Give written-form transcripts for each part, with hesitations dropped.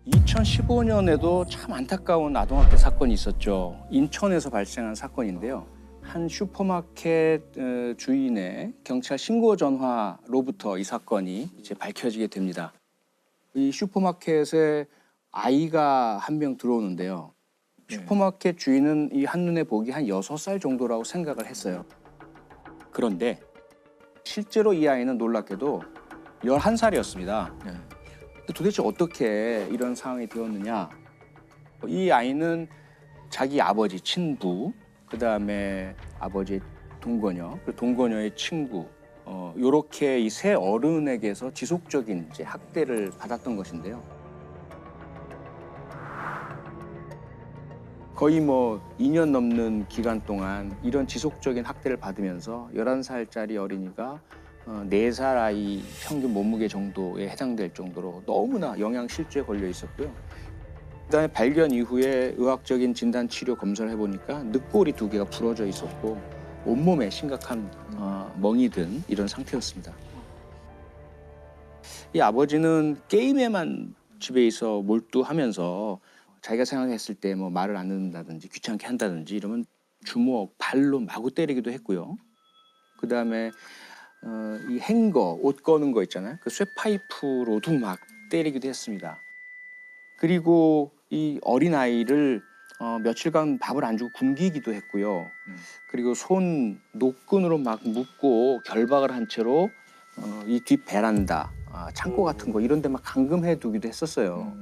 2015년에도 참 안타까운 아동학대 사건이 있었죠. 인천에서 발생한 사건인데요. 한 슈퍼마켓 주인의 경찰 신고 전화로부터 이 사건이 이제 밝혀지게 됩니다. 이 슈퍼마켓에 아이가 한 명 들어오는데요. 슈퍼마켓 주인은 이 한눈에 보기 한 6살 정도라고 생각을 했어요. 그런데 실제로 이 아이는 놀랍게도 11살이었습니다. 도대체 어떻게 이런 상황이 되었느냐. 이 아이는 자기 아버지 친부, 그다음에 아버지 동거녀, 그리고 동거녀의 친구, 요렇게 이 세 어른에게서 지속적인 이제 학대를 받았던 것인데요. 거의 뭐 2년 넘는 기간 동안 이런 지속적인 학대를 받으면서 11살짜리 어린이가 4살 아이 평균 몸무게 정도에 해당될 정도로 너무나 영양실조에 걸려 있었고요. 그다음에 발견 이후에 의학적인 진단 치료 검사를 해보니까 늑골이 2개가 부러져 있었고 온몸에 심각한 멍이 든 이런 상태였습니다. 이 아버지는 게임에만 집에 있어 몰두하면서 자기가 생각했을 때 뭐 말을 안 듣는다든지 귀찮게 한다든지 이러면 주먹, 발로 마구 때리기도 했고요. 그다음에 이 행거, 옷 거는 거 있잖아요. 그 쇠파이프로도 막 때리기도 했습니다. 그리고 이 어린아이를 며칠간 밥을 안 주고 굶기기도 했고요. 그리고 손 노끈으로 막 묶고 결박을 한 채로 이 뒷 베란다, 창고 같은 거 이런 데 막 감금해 두기도 했었어요.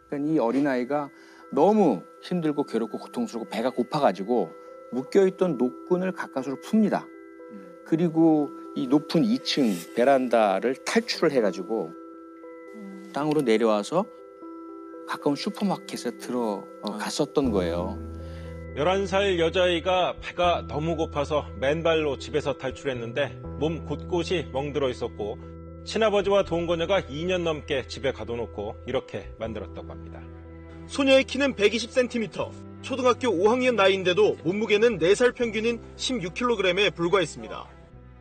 그러니까 이 어린아이가 너무 힘들고 괴롭고 고통스럽고 배가 고파가지고 묶여있던 노끈을 가까스로 풉니다. 그리고 이 높은 2층 베란다를 탈출을 해가지고 땅으로 내려와서 가까운 슈퍼마켓에 들어갔었던 거예요. 11살 여자아이가 배가 너무 고파서 맨발로 집에서 탈출했는데 몸 곳곳이 멍들어 있었고 친아버지와 동거녀가 2년 넘게 집에 가둬놓고 이렇게 만들었다고 합니다. 소녀의 키는 120cm, 초등학교 5학년 나이인데도 몸무게는 4살 평균인 16kg에 불과했습니다.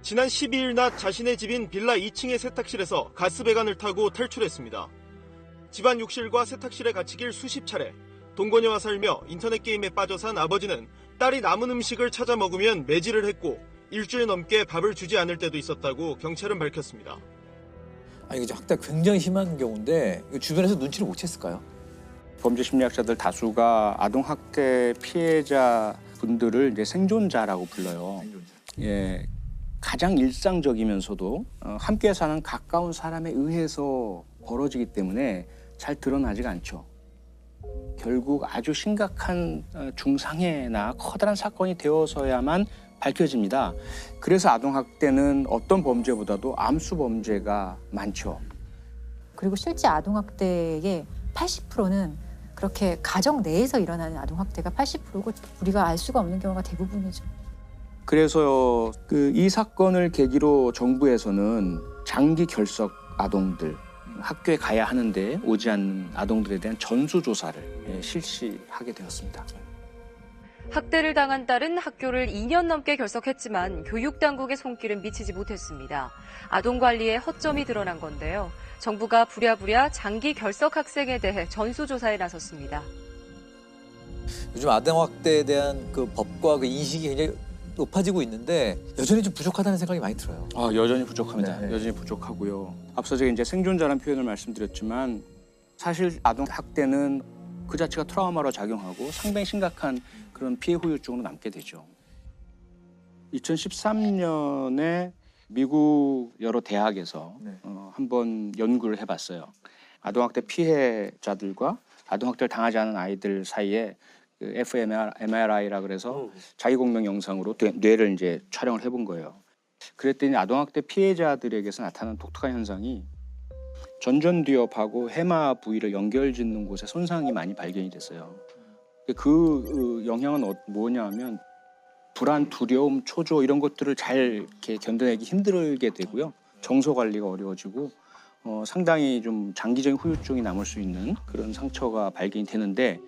지난 12일 낮 자신의 집인 빌라 2층의 세탁실에서 가스배관을 타고 탈출했습니다. 집안 욕실과 세탁실에 갇히길 수십 차례, 동거녀와 살며 인터넷 게임에 빠져 산 아버지는 딸이 남은 음식을 찾아 먹으면 매질을 했고 일주일 넘게 밥을 주지 않을 때도 있었다고 경찰은 밝혔습니다. 아니 이게 학대가 굉장히 심한 경우인데 이거 주변에서 눈치를 못 챘을까요? 범죄 심리학자들 다수가 아동학대 피해자분들을 이제 생존자라고 불러요. 예, 가장 일상적이면서도 함께 사는 가까운 사람에 의해서 벌어지기 때문에 잘 드러나지가 않죠. 결국 아주 심각한 중상해나 커다란 사건이 되어서야만 밝혀집니다. 그래서 아동학대는 어떤 범죄보다도 암수 범죄가 많죠. 그리고 실제 아동학대의 80%는 그렇게 가정 내에서 일어나는 아동학대가 80%고 우리가 알 수가 없는 경우가 대부분이죠. 그래서 이 사건을 계기로 정부에서는 장기 결석 아동들, 학교에 가야 하는데 오지 않는 아동들에 대한 전수조사를 실시하게 되었습니다. 학대를 당한 딸은 학교를 2년 넘게 결석했지만 교육당국의 손길은 미치지 못했습니다. 아동관리에 허점이 드러난 건데요. 정부가 부랴부랴 장기 결석 학생에 대해 전수조사에 나섰습니다. 요즘 아동학대에 대한 그 법과 그 인식이 굉장히 높아지고 있는데 여전히 좀 부족하다는 생각이 많이 들어요. 여전히 부족합니다. 네. 여전히 부족하고요. 앞서 제가 이제 생존자라는 표현을 말씀드렸지만 사실 아동학대는 그 자체가 트라우마로 작용하고 상당히 심각한 그런 피해 후유증으로 남게 되죠. 2013년에 미국 여러 대학에서 한번 연구를 해봤어요. 아동학대 피해자들과 아동학대를 당하지 않은 아이들 사이에 그 fMRI라 그래서 자기공명 영상으로 뇌를 이제 촬영을 해본 거예요. 그랬더니 아동학대 피해자들에게서 나타나는 독특한 현상이 전전두엽하고 해마 부위를 연결짓는 곳에 손상이 많이 발견이 됐어요. 그 영향은 뭐냐면 불안, 두려움, 초조 이런 것들을 잘 이렇게 견뎌내기 힘들게 되고요. 정서 관리가 어려워지고 상당히 좀 장기적인 후유증이 남을 수 있는 그런 상처가 발견이 되는데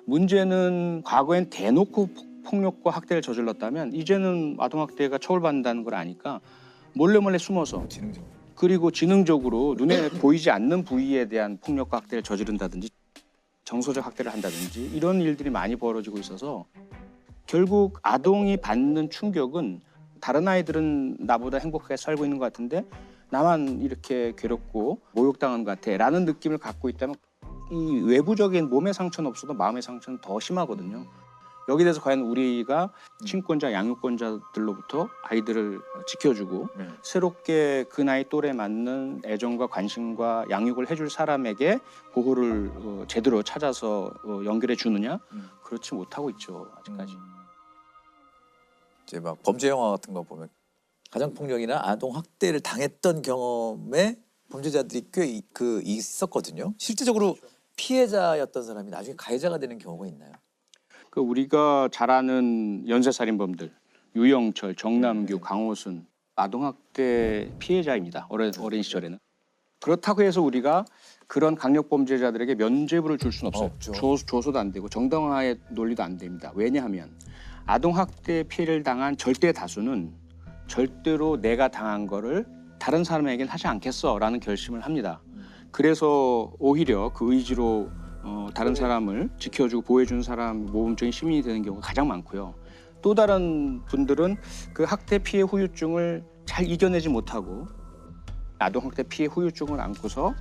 문제는 과거엔 대놓고 폭력과 학대를 저질렀다면 이제는 아동학대가 처벌받는다는 걸 아니까 몰래 숨어서 그리고 지능적으로 눈에 보이지 않는 부위에 대한 폭력과 학대를 저지른다든지 정서적 학대를 한다든지 이런 일들이 많이 벌어지고 있어서 결국 아동이 받는 충격은 다른 아이들은 나보다 행복하게 살고 있는 것 같은데 나만 이렇게 괴롭고 모욕당한 것 같아라는 느낌을 갖고 있다면 이 외부적인 몸의 상처는 없어도 마음의 상처는 더 심하거든요. 여기에 대해서 과연 우리가 친권자, 양육권자들로부터 아이들을 지켜주고 새롭게 그 나이 또래에 맞는 애정과 관심과 양육을 해줄 사람에게 보호를 제대로 찾아서 연결해 주느냐? 그렇지 못하고 있죠, 아직까지. 이제 막 범죄 영화 같은 거 보면 가정 폭력이나 아동 학대를 당했던 경험에 범죄자들이 꽤 있었거든요. 실제적으로 피해자였던 사람이 나중에 가해자가 되는 경우가 있나요? 그 우리가 잘 아는 연쇄살인범들 유영철, 정남규, 강호순 아동학대 피해자입니다. 어린 시절에는. 그렇다고 해서 우리가 그런 강력범죄자들에게 면죄부를 줄 수는 없어요. 없죠. 조소도 안 되고 정당화의 논리도 안 됩니다. 왜냐하면 아동학대 피해를 당한 절대 다수는 절대로 내가 당한 거를 다른 사람에게는 하지 않겠어라는 결심을 합니다. 그래서 오히려 그 의지로 다른 사람을 지켜주고 보호해주는 사람 모범적인 시민이 되는 경우가 가장 많고요. 또 다른 분들은 그 학대 피해 후유증을 잘 이겨내지 못하고 아동학대 피해 후유증을 안고서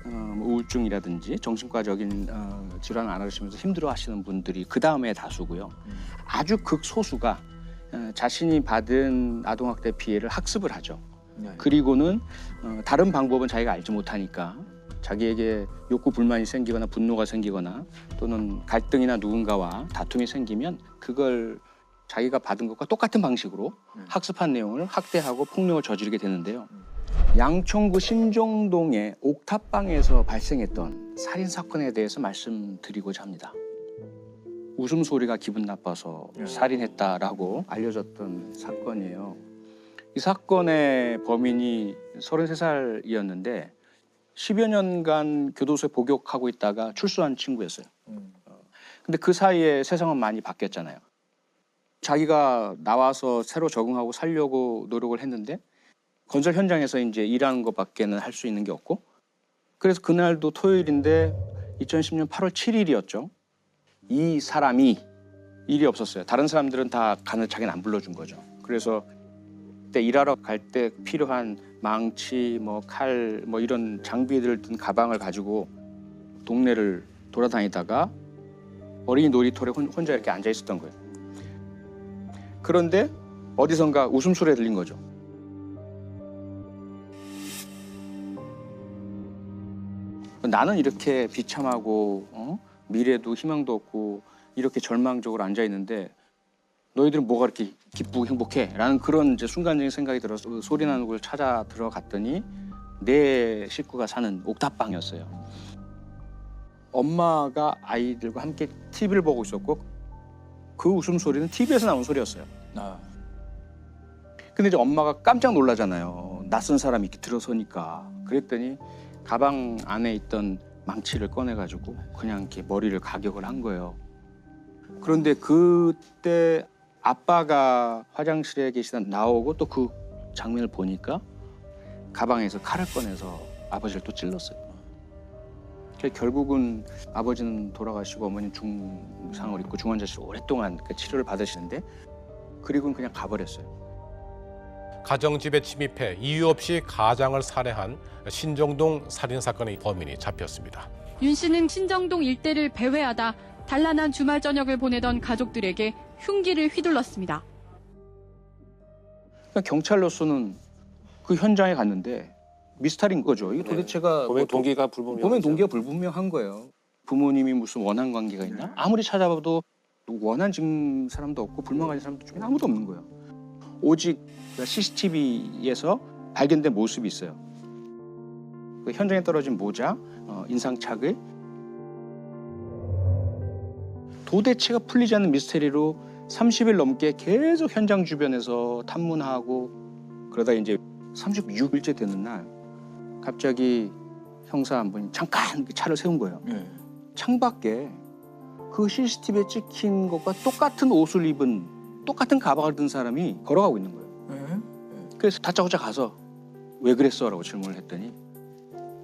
우울증이라든지 정신과적인 질환을 앓으시면서 힘들어하시는 분들이 그 다음에 다수고요. 아주 극소수가 자신이 받은 아동학대 피해를 학습을 하죠. 그리고는 다른 방법은 자기가 알지 못하니까 자기에게 욕구 불만이 생기거나 분노가 생기거나 또는 갈등이나 누군가와 다툼이 생기면 그걸 자기가 받은 것과 똑같은 방식으로 학습한 내용을 학대하고 폭력을 저지르게 되는데요. 양천구 신정동의 옥탑방에서 발생했던 살인 사건에 대해서 말씀드리고자 합니다. 웃음소리가 기분 나빠서 살인했다라고 알려졌던 사건이에요. 이 사건의 범인이 33살이었는데 10여 년간 교도소에 복역하고 있다가 출소한 친구였어요. 근데 그 사이에 세상은 많이 바뀌었잖아요. 자기가 나와서 새로 적응하고 살려고 노력을 했는데 건설 현장에서 이제 일하는 것밖에는 할 수 있는 게 없고 그래서 그날도 토요일인데 2010년 8월 7일이었죠. 이 사람이 일이 없었어요. 다른 사람들은 다 가는 자기는 안 불러준 거죠. 그래서 그때 일하러 갈 때 필요한 망치, 칼, 이런 장비들 든 가방을 가지고 동네를 돌아다니다가 어린이 놀이터에 혼자 이렇게 앉아 있었던 거예요. 그런데 어디선가 웃음소리가 들린 거죠. 나는 이렇게 비참하고 미래도 희망도 없고 이렇게 절망적으로 앉아 있는데 너희들은 뭐가 이렇게 기쁘고 행복해? 라는 그런 이제 순간적인 생각이 들어서 소리 나는 곳을 찾아 들어갔더니 내 식구가 사는 옥탑방이었어요. 엄마가 아이들과 함께 TV를 보고 있었고 그 웃음소리는 TV에서 나온 소리였어요. 근데 이제 엄마가 깜짝 놀라잖아요. 낯선 사람이 이렇게 들어서니까. 그랬더니 가방 안에 있던 망치를 꺼내가지고 그냥 이렇게 머리를 가격을 한 거예요. 그런데 그때 아빠가 화장실에 계시다 나오고 또 그 장면을 보니까 가방에서 칼을 꺼내서 아버지를 또 찔렀어요. 결국은 아버지는 돌아가시고 어머니는 중상을 입고 중환자실에 오랫동안 치료를 받으시는데 그리고는 그냥 가버렸어요. 가정집에 침입해 이유 없이 가장을 살해한 신정동 살인사건의 범인이 잡혔습니다. 윤 씨는 신정동 일대를 배회하다 단란한 주말 저녁을 보내던 가족들에게 흉기를 휘둘렀습니다. 그러니까 경찰로서는 그 현장에 갔는데 미스터리인 거죠. 이게 도대체가 범행 동기가 불분명한 거예요. 부모님이 무슨 원한 관계가 있나? 아무리 찾아봐도 원한 지금 사람도 없고 불만 가진 사람도 중에 아무도 없는 거예요. 오직 CCTV에서 발견된 모습이 있어요. 그 현장에 떨어진 모자, 인상착의. 도대체가 풀리지 않는 미스테리로 30일 넘게 계속 현장 주변에서 탐문하고 그러다 이제 36일째 되는 날 갑자기 형사 한 분이 잠깐 차를 세운 거예요. 창밖에 그 CCTV에 찍힌 것과 똑같은 옷을 입은 똑같은 가방을 든 사람이 걸어가고 있는 거예요. 그래서 다짜고짜 가서 왜 그랬어라고 질문을 했더니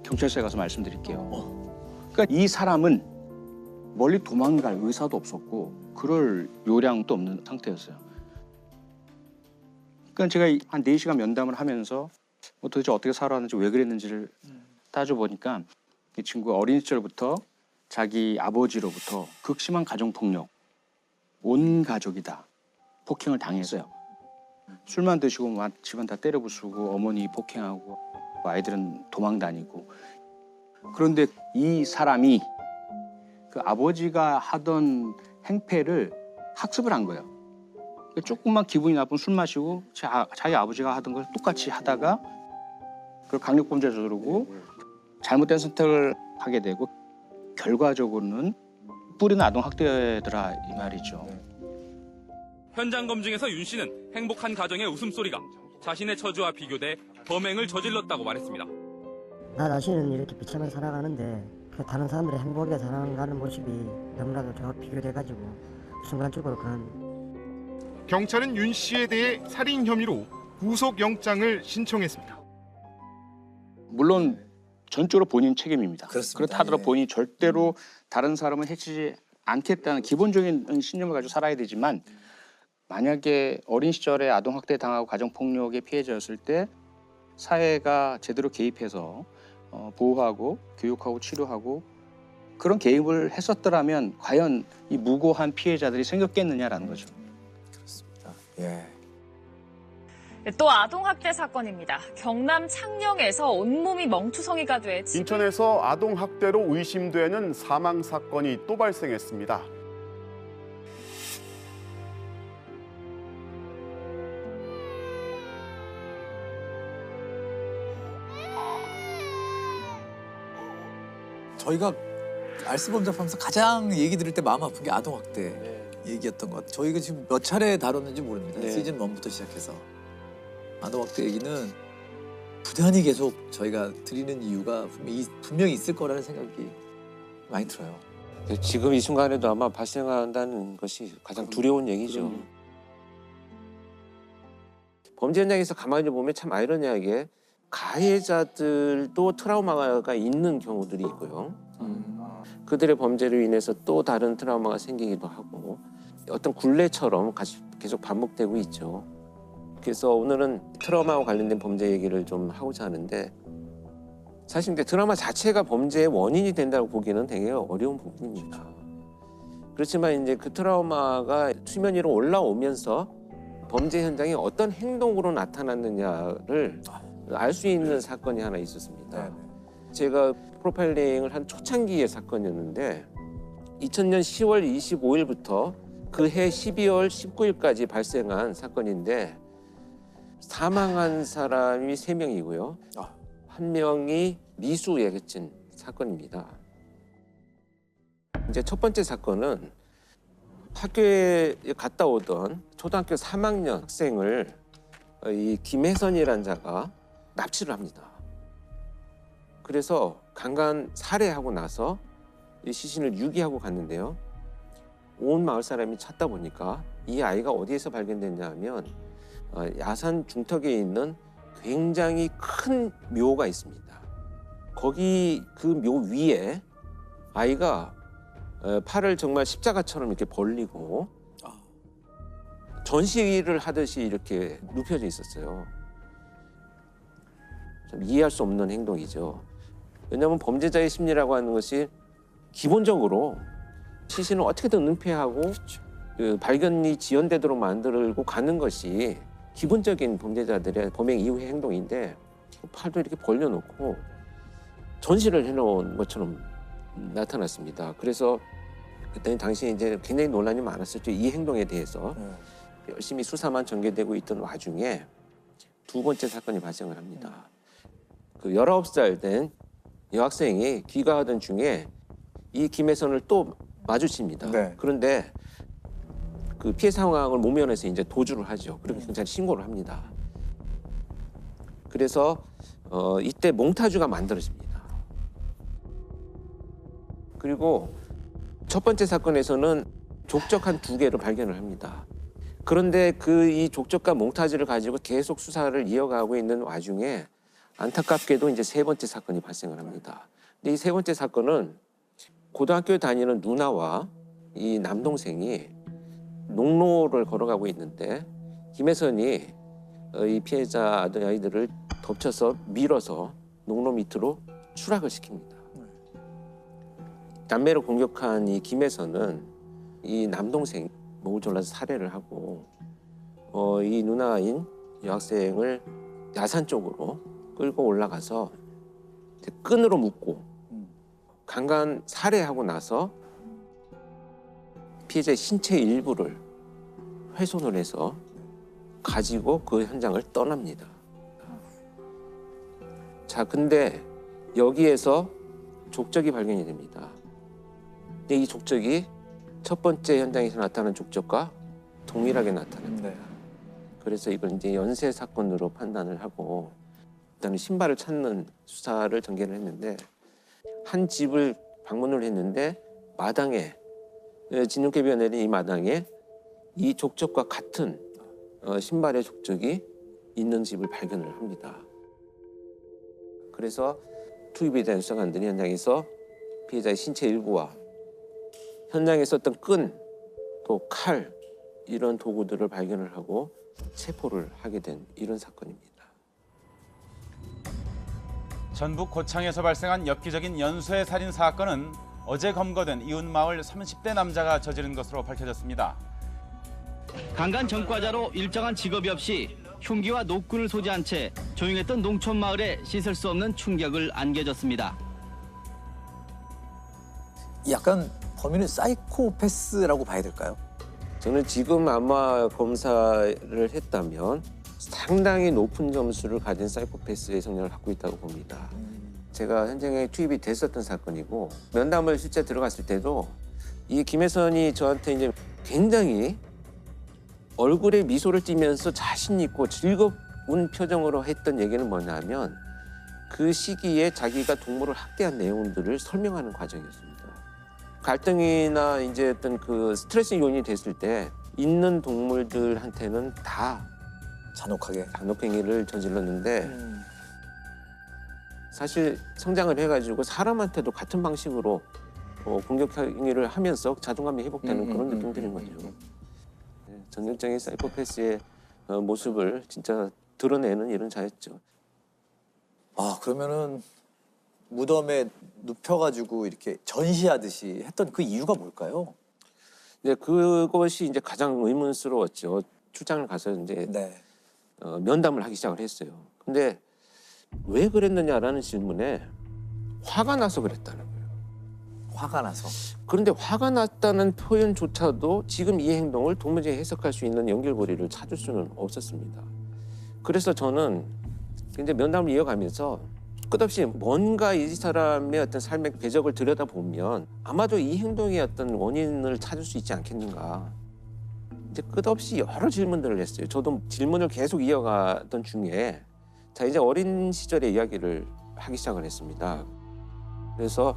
경찰서에 가서 말씀드릴게요. 그러니까 이 사람은 멀리 도망갈 의사도 없었고 그럴 요량도 없는 상태였어요. 그러니까 제가 한 4시간 면담을 하면서 도대체 어떻게 살아왔는지 왜 그랬는지를 따져보니까 이 친구가 어린 시절부터 자기 아버지로부터 극심한 가정폭력, 온 가족이 다 폭행을 당했어요. 술만 드시고 막 집안 다 때려 부수고 어머니 폭행하고 아이들은 도망 다니고. 그런데 이 사람이 그 아버지가 하던 행패를 학습을 한 거예요. 조금만 기분이 나쁘면 술 마시고 자기 아버지가 하던 걸 똑같이 하다가 그걸 강력범죄에 저지르고 잘못된 선택을 하게 되고 결과적으로는 뿌리는 아동학대더라 이 말이죠. 현장 검증에서 윤 씨는 행복한 가정의 웃음소리가 자신의 처지와 비교돼 범행을 저질렀다고 말했습니다. 나 자신은 이렇게 비참하게 살아가는데 그 다른 사람들의 행복하게 살아가는 모습이 너무나도 저와 비교돼가지고 순간적으로 그런. 경찰은 윤 씨에 대해 살인 혐의로 구속영장을 신청했습니다. 물론 전적으로 본인 책임입니다. 그렇습니다. 그렇다 하더라도 예. 본인이 절대로 다른 사람을 해치지 않겠다는 기본적인 신념을 가지고 살아야 되지만 만약에 어린 시절에 아동학대 당하고 가정폭력의 피해자였을 때 사회가 제대로 개입해서 보호하고 교육하고 치료하고 그런 개입을 했었더라면 과연 이 무고한 피해자들이 생겼겠느냐라는 거죠. 그렇습니다. 예. 또 아동학대 사건입니다. 경남 창녕에서 온몸이 멍투성이가 돼 인천에서 아동학대로 의심되는 사망 사건이 또 발생했습니다. 저희가 알스범잡하면서 가장 얘기 들을 때 마음 아픈 게 아동학대 얘기였던 것 같아요. 저희가 지금 몇 차례 다뤘는지 모릅니다. 시즌 1부터 시작해서. 아동학대 얘기는 부단히 계속 저희가 드리는 이유가 분명히 있을 거라는 생각이 많이 들어요. 지금 이 순간에도 아마 발생한다는 것이 가장 두려운 얘기죠. 범죄 현장에서 가만히 보면 참 아이러니하게 가해자들도 트라우마가 있는 경우들이 있고요. 그들의 범죄로 인해서 또 다른 트라우마가 생기기도 하고 어떤 굴레처럼 계속 반복되고 있죠. 그래서 오늘은 트라우마와 관련된 범죄 얘기를 좀 하고자 하는데 사실 근데 트라우마 자체가 범죄의 원인이 된다고 보기에는 되게 어려운 부분입니다. 그렇지만 이제 그 트라우마가 수면 위로 올라오면서 범죄 현장에 어떤 행동으로 나타났느냐를 알 수 있는 사건이 하나 있었습니다. 제가 프로파일링을 한 초창기의 사건이었는데 2000년 10월 25일부터 그해 12월 19일까지 발생한 사건인데 사망한 사람이 3명이고요. 한 명이 미수예고증 사건입니다. 이제 첫 번째 사건은 학교에 갔다 오던 초등학교 3학년 학생을 이 김혜선이라는 자가 납치를 합니다. 그래서 강간 살해하고 나서 이 시신을 유기하고 갔는데요. 온 마을 사람이 찾다 보니까 이 아이가 어디에서 발견됐냐 하면 야산 중턱에 있는 굉장히 큰 묘가 있습니다. 거기 그 묘 위에 아이가 팔을 정말 십자가처럼 이렇게 벌리고 전시를 하듯이 이렇게 눕혀져 있었어요. 좀 이해할 수 없는 행동이죠. 왜냐하면 범죄자의 심리라고 하는 것이 기본적으로 시신을 어떻게든 은폐하고 그 발견이 지연되도록 만들고 가는 것이 기본적인 범죄자들의 범행 이후의 행동인데 팔도 이렇게 벌려놓고 전시를 해놓은 것처럼 나타났습니다. 그래서 그때 당시에 이제 굉장히 논란이 많았었죠. 이 행동에 대해서 열심히 수사만 전개되고 있던 와중에 두 번째 사건이 발생을 합니다. 그 19살 된 여학생이 귀가하던 중에 이 김혜선을 또 마주칩니다. 그런데 그 피해 상황을 모면해서 이제 도주를 하죠. 그리고 경찰에 신고를 합니다. 그래서 이때 몽타주가 만들어집니다. 그리고 첫 번째 사건에서는 족적 한 2개를 발견을 합니다. 그런데 이 족적과 몽타주를 가지고 계속 수사를 이어가고 있는 와중에 안타깝게도 이제 세 번째 사건이 발생을 합니다. 근데 이 세 번째 사건은 고등학교에 다니는 누나와 이 남동생이 농로를 걸어가고 있는데 김혜선이 이 피해자 아이들을 덮쳐서 밀어서 농로 밑으로 추락을 시킵니다. 남매를 공격한 이 김혜선은 이 남동생 목을 졸라서 살해를 하고 이 누나인 여학생을 야산 쪽으로 끌고 올라가서 끈으로 묶고 강간 살해하고 나서 피해자의 신체 일부를 훼손을 해서 가지고 그 현장을 떠납니다. 자, 근데 여기에서 족적이 발견이 됩니다. 근데 이 족적이 첫 번째 현장에서 나타난 족적과 동일하게 나타납니다. 그래서 이걸 이제 연쇄 사건으로 판단을 하고 일단은 신발을 찾는 수사를 전개를 했는데 한 집을 방문을 했는데 마당에 진흙개비가 내린 이 마당에 이 족적과 같은 신발의 족적이 있는 집을 발견을 합니다. 그래서 투입에 대한 수사관들이 현장에서 피해자의 신체 일부와 현장에 썼던 끈, 또 칼 이런 도구들을 발견을 하고 체포를 하게 된 이런 사건입니다. 전북 고창에서 발생한 엽기적인 연쇄 살인 사건은 어제 검거된 이웃마을 30대 남자가 저지른 것으로 밝혀졌습니다. 강간 전과자로 일정한 직업이 없이 흉기와 노끈을 소지한 채 조용했던 농촌 마을에 씻을 수 없는 충격을 안겨줬습니다. 약간 범인은 사이코패스라고 봐야 될까요? 저는 지금 아마 검사를 했다면 상당히 높은 점수를 가진 사이코패스의 성향을 갖고 있다고 봅니다. 제가 현장에 투입이 됐었던 사건이고 면담을 실제 들어갔을 때도 이 김혜선이 저한테 이제 굉장히 얼굴에 미소를 띠면서 자신 있고 즐거운 표정으로 했던 얘기는 뭐냐면 그 시기에 자기가 동물을 학대한 내용들을 설명하는 과정이었습니다. 갈등이나 이제 어떤 그 스트레스 요인이 됐을 때 있는 동물들한테는 다 잔혹행위를 저질렀는데 사실 성장을 해가지고 사람한테도 같은 방식으로 공격 행위를 하면서 자존감이 회복되는 그런 느낌들인 거죠. 전형적인 사이코패스의 모습을 진짜 드러내는 이런 자였죠. 아, 그러면은 무덤에 눕혀가지고 이렇게 전시하듯이 했던 그 이유가 뭘까요? 네, 그것이 이제 가장 의문스러웠죠. 출장을 가서 이제 면담을 하기 시작을 했어요. 근데 왜 그랬느냐라는 질문에 화가 나서 그랬다는 거예요. 화가 나서. 그런데 화가 났다는 표현조차도 지금 이 행동을 도무지 해석할 수 있는 연결고리를 찾을 수는 없었습니다. 그래서 저는 이제 면담을 이어가면서 끝없이 뭔가 이 사람의 어떤 삶의 궤적을 들여다보면 아마도 이 행동의 어떤 원인을 찾을 수 있지 않겠는가. 이제 끝없이 여러 질문들을 했어요. 저도 질문을 계속 이어가던 중에 자, 이제 어린 시절의 이야기를 하기 시작을 했습니다. 그래서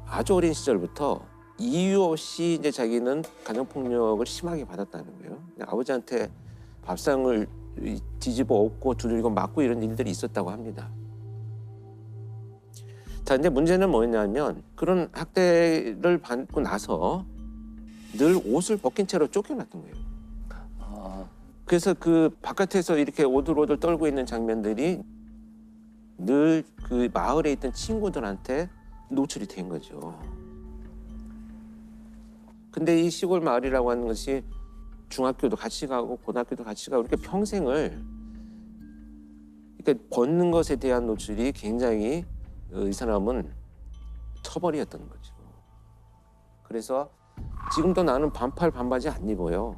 아주 어린 시절부터 이유 없이 이제 자기는 가정폭력을 심하게 받았다는 거예요. 아버지한테 밥상을 뒤집어 엎고 두들기고 맞고 이런 일들이 있었다고 합니다. 자, 이제 문제는 뭐냐면 그런 학대를 받고 나서 늘 옷을 벗긴 채로 쫓겨났던 거예요. 그래서 그 바깥에서 이렇게 오들오들 떨고 있는 장면들이 늘 그 마을에 있던 친구들한테 노출이 된 거죠. 근데 이 시골 마을이라고 하는 것이 중학교도 같이 가고 고등학교도 같이 가고 이렇게 평생을 이렇게 벗는 것에 대한 노출이 굉장히 이 사람은 처벌이었던 거죠. 그래서 지금도 나는 반팔 반바지 안 입어요.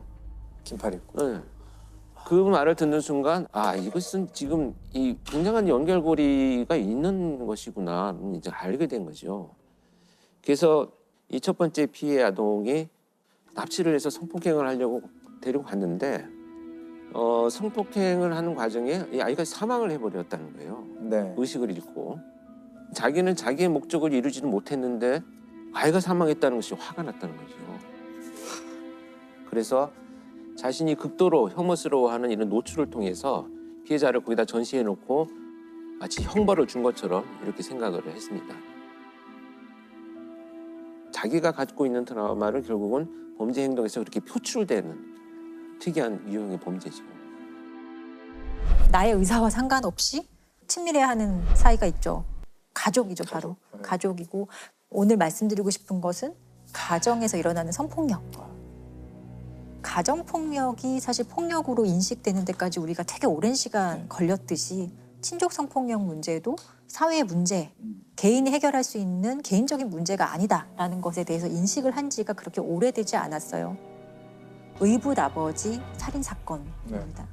긴팔 입고. 네. 그 말을 듣는 순간 아, 이것은 지금 이 굉장한 연결고리가 있는 것이구나 이제 알게 된 거죠. 그래서 이 첫 번째 피해 아동이 납치를 해서 성폭행을 하려고 데리고 갔는데 성폭행을 하는 과정에 이 아이가 사망을 해버렸다는 거예요. 네. 의식을 잃고 자기는 자기의 목적을 이루지는 못했는데 아이가 사망했다는 것이 화가 났다는 거죠. 그래서 자신이 극도로 혐오스러워하는 이런 노출을 통해서 피해자를 거기다 전시해놓고 마치 형벌을 준 것처럼 이렇게 생각을 했습니다. 자기가 갖고 있는 트라우마를 결국은 범죄 행동에서 그렇게 표출되는 특이한 유형의 범죄죠. 나의 의사와 상관없이 친밀해하는 사이가 있죠. 가족이죠, 바로. 가족이고 오늘 말씀드리고 싶은 것은 가정에서 일어나는 성폭력. 가정폭력이 사실 폭력으로 인식되는 데까지 우리가 되게 오랜 시간 걸렸듯이 친족 성폭력 문제도 사회의 문제, 개인이 해결할 수 있는 개인적인 문제가 아니다라는 것에 대해서 인식을 한 지가 그렇게 오래되지 않았어요. 의붓 아버지 살인 사건입니다.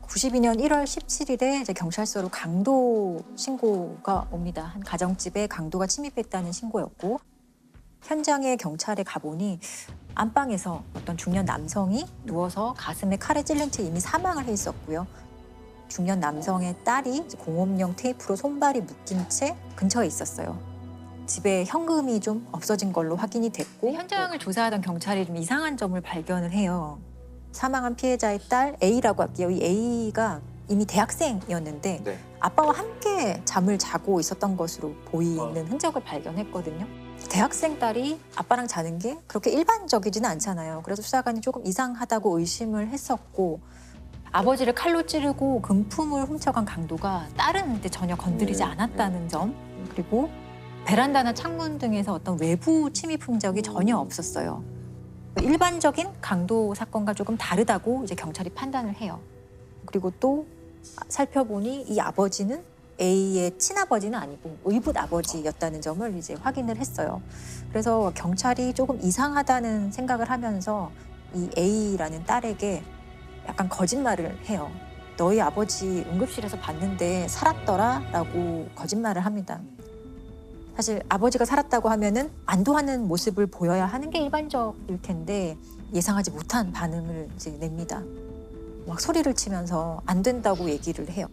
92년 1월 17일에 이제 경찰서로 강도 신고가 옵니다. 한 가정집에 강도가 침입했다는 신고였고 현장에 경찰에 가보니 안방에서 어떤 중년 남성이 누워서 가슴에 칼에 찔린 채 이미 사망을 해 있었고요. 중년 남성의 딸이 공업용 테이프로 손발이 묶인 채 근처에 있었어요. 집에 현금이 좀 없어진 걸로 확인이 됐고 현장을 조사하던 경찰이 좀 이상한 점을 발견을 해요. 사망한 피해자의 딸 A라고 할게요. 이 A가 이미 대학생이었는데 아빠와 함께 잠을 자고 있었던 것으로 보이는 흔적을 발견했거든요. 대학생 딸이 아빠랑 자는 게 그렇게 일반적이지는 않잖아요. 그래서 수사관이 조금 이상하다고 의심을 했었고 아버지를 칼로 찌르고 금품을 훔쳐간 강도가 딸은 전혀 건드리지 않았다는 점 그리고 베란다나 창문 등에서 어떤 외부 침입 흔적이 전혀 없었어요. 일반적인 강도 사건과 조금 다르다고 이제 경찰이 판단을 해요. 그리고 또 살펴보니 이 아버지는 A의 친아버지는 아니고 의붓 아버지였다는 점을 이제 확인을 했어요. 그래서 경찰이 조금 이상하다는 생각을 하면서 이 A라는 딸에게 약간 거짓말을 해요. 너희 아버지 응급실에서 봤는데 살았더라라고 거짓말을 합니다. 사실 아버지가 살았다고 하면은 안도하는 모습을 보여야 하는 게 일반적일 텐데 예상하지 못한 반응을 이제 냅니다. 막 소리를 치면서 안 된다고 얘기를 해요.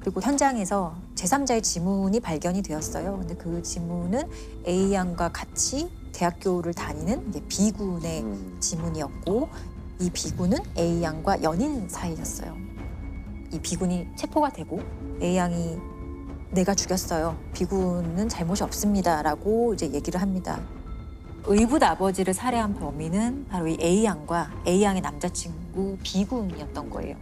그리고 현장에서 제3자의 지문이 발견이 되었어요. 근데 그 지문은 A 양과 같이 대학교를 다니는 B군의 지문이었고 이 B군은 A 양과 연인 사이였어요. 이 B군이 체포가 되고 A 양이 내가 죽였어요. B군은 잘못이 없습니다라고 이제 얘기를 합니다. 의붓 아버지를 살해한 범인은 바로 이 A 양과 A 양의 남자친구 B군이었던 거예요.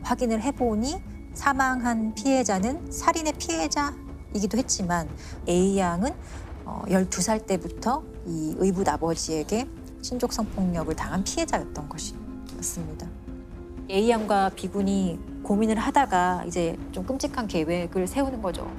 확인을 해보니 사망한 피해자는 살인의 피해자이기도 했지만 A 양은 12살 때부터 이 의붓 아버지에게 신족 성폭력을 당한 피해자였던 것이었습니다. A 양과 B군이 고민을 하다가 이제 좀 끔찍한 계획을 세우는 거죠.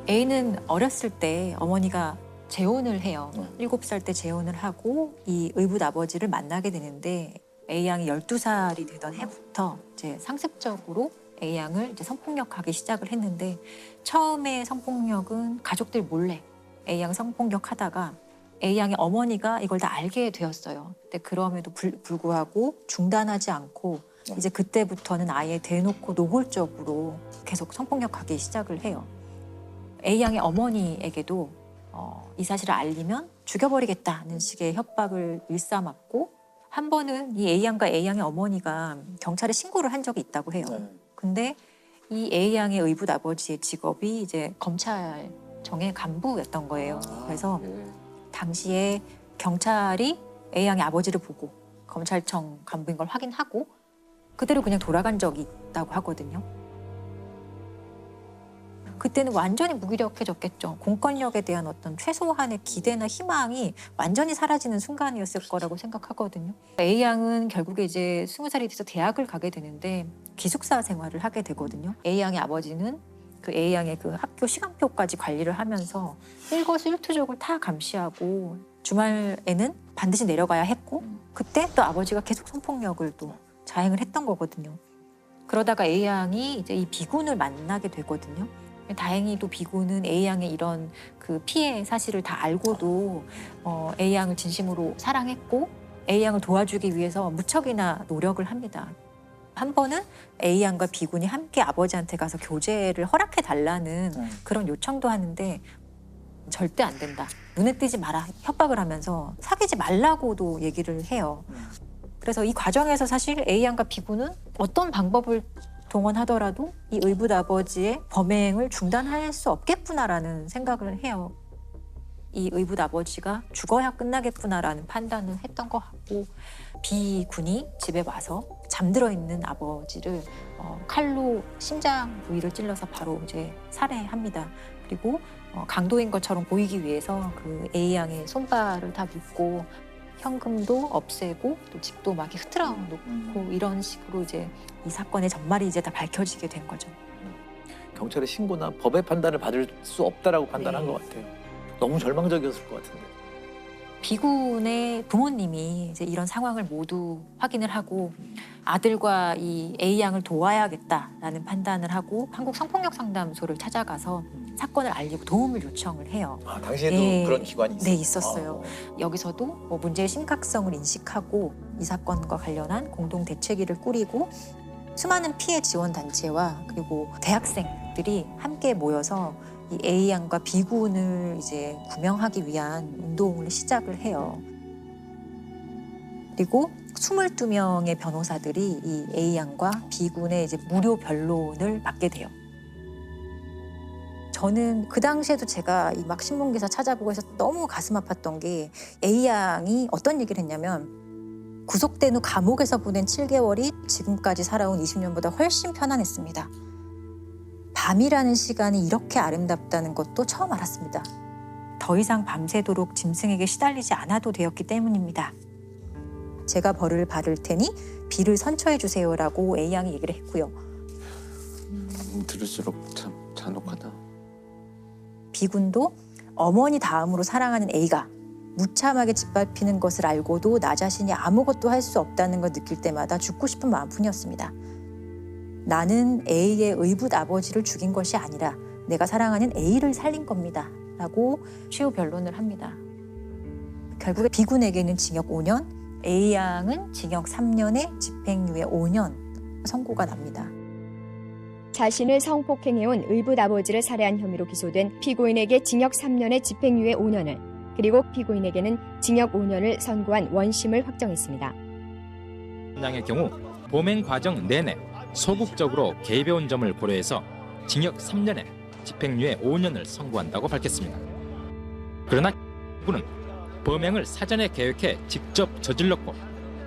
A는 어렸을 때 어머니가 재혼을 해요. 7살 때 재혼을 하고 이 의붓 아버지를 만나게 되는데 A 양이 12살이 되던 해부터 이제 상습적으로 A 양을 이제 성폭력하기 시작을 했는데 처음에 성폭력은 가족들 몰래 A 양 성폭력하다가 A 양의 어머니가 이걸 다 알게 되었어요. 근데 그럼에도 불구하고 중단하지 않고 이제 그때부터는 아예 대놓고 노골적으로 계속 성폭력하기 시작을 해요. A 양의 어머니에게도 이 사실을 알리면 죽여버리겠다는 식의 협박을 일삼았고 한 번은 이 A 양과 A 양의 어머니가 경찰에 신고를 한 적이 있다고 해요. 근데 이 A 양의 의붓 아버지의 직업이 이제 검찰청의 간부였던 거예요. 그래서 당시에 경찰이 A 양의 아버지를 보고 검찰청 간부인 걸 확인하고 그대로 그냥 돌아간 적이 있다고 하거든요. 그때는 완전히 무기력해졌겠죠. 공권력에 대한 어떤 최소한의 기대나 희망이 완전히 사라지는 순간이었을 거라고 생각하거든요. A 양은 결국에 이제 20살이 돼서 대학을 가게 되는데 기숙사 생활을 하게 되거든요. A 양의 아버지는 그 A 양의 그 학교 시간표까지 관리를 하면서 일거수일투족을 다 감시하고 주말에는 반드시 내려가야 했고 그때 또 아버지가 계속 성폭력을 또 자행을 했던 거거든요. 그러다가 A 양이 이제 이 B군을 만나게 되거든요. 다행히도 B군은 A 양의 이런 그 피해 사실을 다 알고도 A 양을 진심으로 사랑했고 A 양을 도와주기 위해서 무척이나 노력을 합니다. 한 번은 A양과 B군이 함께 아버지한테 가서 교제를 허락해 달라는 그런 요청도 하는데 절대 안 된다. 눈에 띄지 마라. 협박을 하면서 사귀지 말라고도 얘기를 해요. 그래서 이 과정에서 사실 A양과 B군은 어떤 방법을 동원하더라도 이 의붓 아버지의 범행을 중단할 수 없겠구나라는 생각을 해요. 이 의붓 아버지가 죽어야 끝나겠구나라는 판단을 했던 것 같고 B군이 집에 와서 잠들어 있는 아버지를 칼로 심장 부위를 찔러서 바로 이제 살해합니다. 그리고 강도인 것처럼 보이기 위해서 그 A양의 손발을 다 묶고 현금도 없애고 또 집도 막 흐트러 놓고 이런 식으로 이제 이 사건의 전말이 이제 다 밝혀지게 된 거죠. 경찰의 신고나 법의 판단을 받을 수 없다라고 판단한 네. 것 같아요. 너무 절망적이었을 것 같은데. B군의 부모님이 이제 이런 상황을 모두 확인을 하고 아들과 이 A양을 도와야겠다라는 판단을 하고 한국 성폭력 상담소를 찾아가서 사건을 알리고 도움을 요청을 해요. 아, 당시에도 그런 기관이 있었어요? 네, 있었어요. 여기서도 뭐 문제의 심각성을 인식하고 이 사건과 관련한 공동 대책위를 꾸리고 수많은 피해 지원 단체와 그리고 대학생들이 함께 모여서 이 A양과 B군을 이제 구명하기 위한 운동을 시작을 해요. 그리고 22명의 변호사들이 이 A양과 B군의 이제 무료 변론을 맡게 돼요. 저는 그 당시에도 제가 이 막 신문 기사 찾아보고 해서 너무 가슴 아팠던 게 A양이 어떤 얘기를 했냐면 구속된 후 감옥에서 보낸 7개월이 지금까지 살아온 20년보다 훨씬 편안했습니다. 밤이라는 시간이 이렇게 아름답다는 것도 처음 알았습니다. 더 이상 밤새도록 짐승에게 시달리지 않아도 되었기 때문입니다. 제가 벌을 받을 테니 B를 선처해 주세요라고 A양이 얘기를 했고요. 들을수록 참 잔혹하다. B군도 어머니 다음으로 사랑하는 A가 무참하게 짓밟히는 것을 알고도 나 자신이 아무것도 할 수 없다는 걸 느낄 때마다 죽고 싶은 마음뿐이었습니다. 나는 A의 의붓 아버지를 죽인 것이 아니라 내가 사랑하는 A를 살린 겁니다. 라고 최후 변론을 합니다. 결국에 B군에게는 징역 5년, A양은 징역 3년에 집행유예 5년 선고가 납니다. 자신을 성폭행해온 의붓 아버지를 살해한 혐의로 기소된 피고인에게 징역 3년에 집행유예 5년을 그리고 피고인에게는 징역 5년을 선고한 원심을 확정했습니다. 양의 경우 범행 과정 내내 소극적으로 개입해온 점을 고려해서 징역 3년에 집행유예 5년을 선고한다고 밝혔습니다. 그러나 그는 범행을 사전에 계획해 직접 저질렀고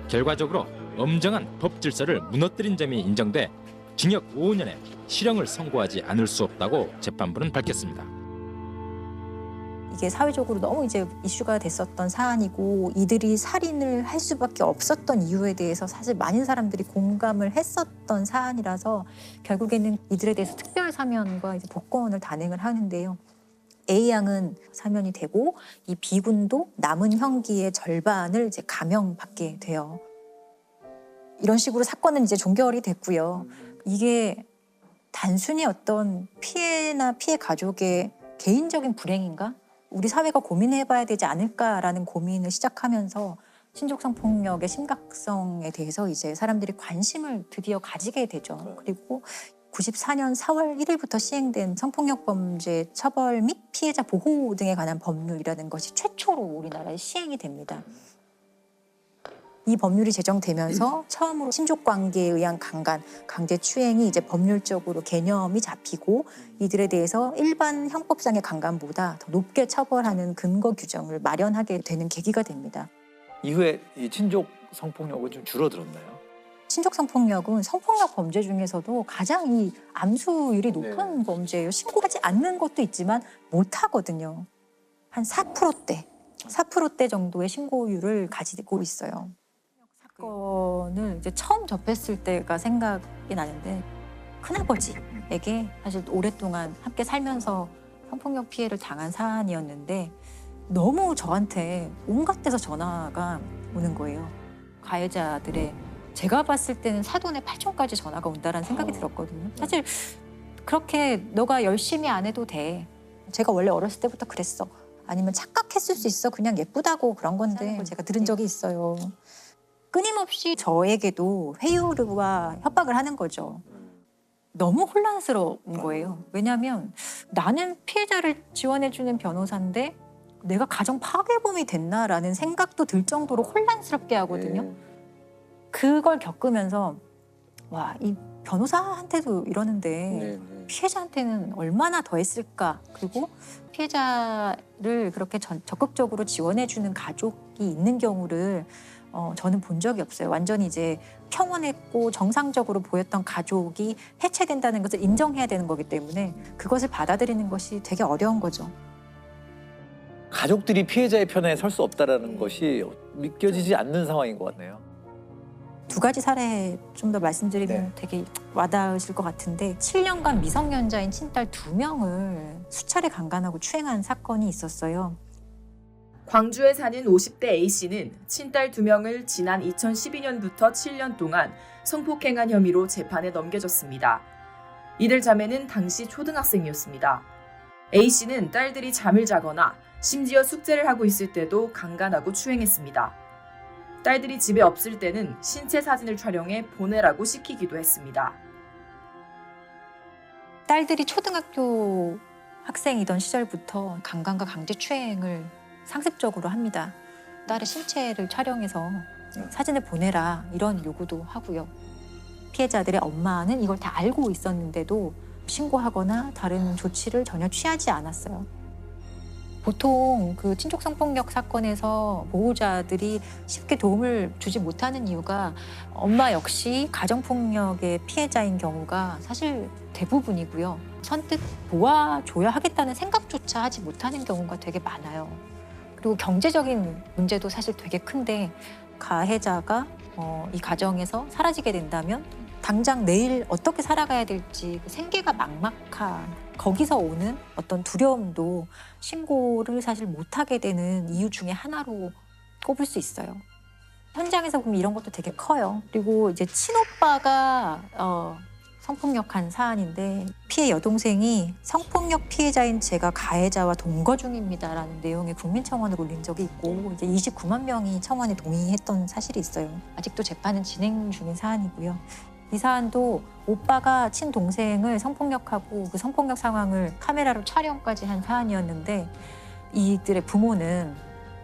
결과적으로 엄정한 법 질서를 무너뜨린 점이 인정돼 징역 5년에 실형을 선고하지 않을 수 없다고 재판부는 밝혔습니다. 이게 사회적으로 너무 이제 이슈가 됐었던 사안이고 이들이 살인을 할 수밖에 없었던 이유에 대해서 사실 많은 사람들이 공감을 했었던 사안이라서 결국에는 이들에 대해서 특별 사면과 이제 복권을 단행을 하는데요. A양은 사면이 되고 이 B군도 남은 형기의 절반을 이제 감형받게 돼요. 이런 식으로 사건은 이제 종결이 됐고요. 이게 단순히 어떤 피해나 피해 가족의 개인적인 불행인가? 우리 사회가 고민해봐야 되지 않을까라는 고민을 시작하면서 신족 성폭력의 심각성에 대해서 이제 사람들이 관심을 드디어 가지게 되죠. 그리고 94년 4월 1일부터 시행된 성폭력 범죄 처벌 및 피해자 보호 등에 관한 법률이라는 것이 최초로 우리나라에 시행이 됩니다. 이 법률이 제정되면서 처음으로 신족 관계에 의한 강간, 강제 추행이 이제 법률적으로 개념이 잡히고 이들에 대해서 일반 형법상의 강간보다 더 높게 처벌하는 근거 규정을 마련하게 되는 계기가 됩니다. 이후에 이 친족 성폭력은 좀 줄어들었나요? 신족 성폭력은 성폭력 범죄 중에서도 가장 이 암수율이 높은 범죄예요. 신고하지 않는 것도 있지만 못 하거든요. 한 4%대 정도의 신고율을 가지고 있어요. 사건을 이제 처음 접했을 때가 생각이 나는데 큰아버지에게 사실 오랫동안 함께 살면서 성폭력 피해를 당한 사안이었는데 너무 저한테 온갖 데서 전화가 오는 거예요. 가해자들의 제가 봤을 때는 사돈의 8촌까지 전화가 온다라는 생각이 들었거든요. 사실 그렇게 너가 열심히 안 해도 돼. 제가 원래 어렸을 때부터 그랬어. 아니면 착각했을 수 있어. 그냥 예쁘다고 그런 건데 제가 들은 적이 있어요. 끊임없이 저에게도 회유와 협박을 하는 거죠. 너무 혼란스러운 거예요. 왜냐하면 나는 피해자를 지원해주는 변호사인데 내가 가정 파괴범이 됐나라는 생각도 들 정도로 혼란스럽게 하거든요. 그걸 겪으면서 와, 이 변호사한테도 이러는데 피해자한테는 얼마나 더 했을까. 그리고 피해자를 그렇게 적극적으로 지원해주는 가족이 있는 경우를 저는 본 적이 없어요. 완전히 이제 평온했고 정상적으로 보였던 가족이 해체된다는 것을 인정해야 되는 거기 때문에 그것을 받아들이는 것이 되게 어려운 거죠. 가족들이 피해자의 편에 설 수 없다라는 것이 믿겨지지 않는 상황인 것 같네요. 두 가지 사례 좀 더 말씀드리면 되게 와닿으실 것 같은데 7년간 미성년자인 친딸 2명을 수차례 강간하고 추행한 사건이 있었어요. 광주에 사는 50대 A씨는 친딸 2명을 지난 2012년부터 7년 동안 성폭행한 혐의로 재판에 넘겨졌습니다. 이들 자매는 당시 초등학생이었습니다. A씨는 딸들이 잠을 자거나 심지어 숙제를 하고 있을 때도 강간하고 추행했습니다. 딸들이 집에 없을 때는 신체 사진을 촬영해 보내라고 시키기도 했습니다. 딸들이 초등학교 학생이던 시절부터 강간과 강제추행을 상습적으로 합니다. 딸의 신체를 촬영해서 사진을 보내라 이런 요구도 하고요. 피해자들의 엄마는 이걸 다 알고 있었는데도 신고하거나 다른 조치를 전혀 취하지 않았어요. 보통 그 친족 성폭력 사건에서 보호자들이 쉽게 도움을 주지 못하는 이유가 엄마 역시 가정폭력의 피해자인 경우가 사실 대부분이고요. 선뜻 도와줘야 하겠다는 생각조차 하지 못하는 경우가 되게 많아요. 그리고 경제적인 문제도 사실 되게 큰데 가해자가 이 가정에서 사라지게 된다면 당장 내일 어떻게 살아가야 될지 생계가 막막한 거기서 오는 어떤 두려움도 신고를 사실 못하게 되는 이유 중에 하나로 꼽을 수 있어요. 현장에서 보면 이런 것도 되게 커요. 그리고 이제 친오빠가 성폭력한 사안인데 피해 여동생이 성폭력 피해자인 제가 가해자와 동거 중입니다라는 내용의 국민청원을 올린 적이 있고 이제 29만 명이 청원에 동의했던 사실이 있어요. 아직도 재판은 진행 중인 사안이고요. 이 사안도 오빠가 친동생을 성폭력하고 그 성폭력 상황을 카메라로 촬영까지 한 사안이었는데 이들의 부모는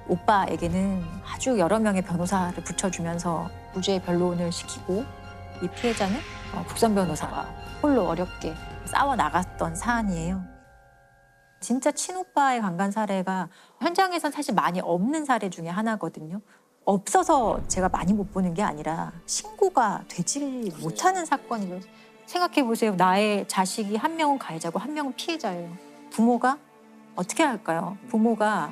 오빠에게는 아주 여러 명의 변호사를 붙여주면서 무죄 변론을 시키고 이 피해자는 국선 변호사가 홀로 어렵게 싸워 나갔던 사안이에요. 진짜 친오빠의 강간 사례가 현장에선 사실 많이 없는 사례 중에 하나거든요. 없어서 제가 많이 못 보는 게 아니라 신고가 되지 못하는 사건이에요. 생각해 보세요. 나의 자식이 한 명은 가해자고 한 명은 피해자예요. 부모가 어떻게 할까요? 부모가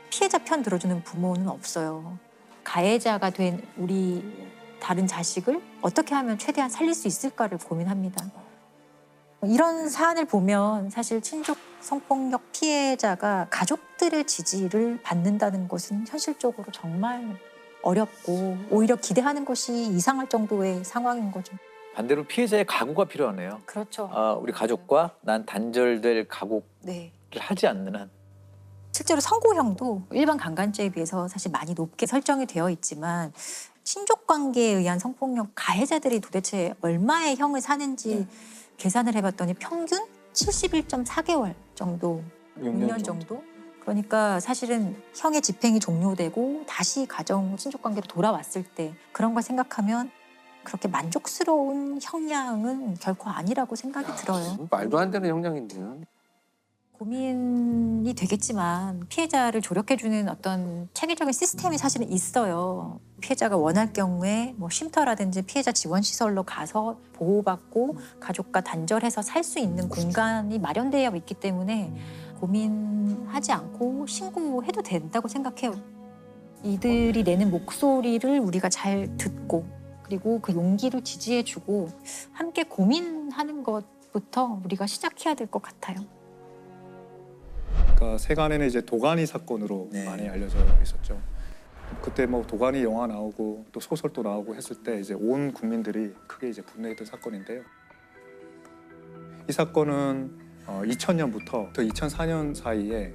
피해자 편 들어주는 부모는 없어요. 가해자가 된 우리 다른 자식을 어떻게 하면 최대한 살릴 수 있을까를 고민합니다. 이런 사안을 보면 사실 친족 성폭력 피해자가 가족들의 지지를 받는다는 것은 현실적으로 정말 어렵고 오히려 기대하는 것이 이상할 정도의 상황인 거죠. 반대로 피해자의 각오가 필요하네요. 그렇죠. 우리 가족과 난 단절될 각오를 하지 않는 한. 실제로 선고형도 일반 강간죄에 비해서 사실 많이 높게 설정이 되어 있지만 친족 관계에 의한 성폭력 가해자들이 도대체 얼마의 형을 사는지 계산을 해봤더니 평균 71.4개월 정도, 6년 정도. 그러니까 사실은 형의 집행이 종료되고 다시 가정 친족 관계로 돌아왔을 때 그런 걸 생각하면 그렇게 만족스러운 형량은 결코 아니라고 생각이 들어요. 말도 안 되는 형량인데요. 고민이 되겠지만 피해자를 조력해주는 어떤 체계적인 시스템이 사실은 있어요. 피해자가 원할 경우에 뭐 쉼터라든지 피해자 지원 시설로 가서 보호받고 가족과 단절해서 살 수 있는 공간이 마련되어 있기 때문에 고민하지 않고 신고해도 된다고 생각해요. 이들이 내는 목소리를 우리가 잘 듣고 그리고 그 용기를 지지해주고 함께 고민하는 것부터 우리가 시작해야 될 것 같아요. 그러니까 세간에는 이제 도가니 사건으로 많이 알려져 있었죠. 그때 뭐 도가니 영화 나오고 또 소설도 나오고 했을 때 이제 온 국민들이 크게 이제 분노했던 사건인데요. 이 사건은 2000년부터 2004년 사이에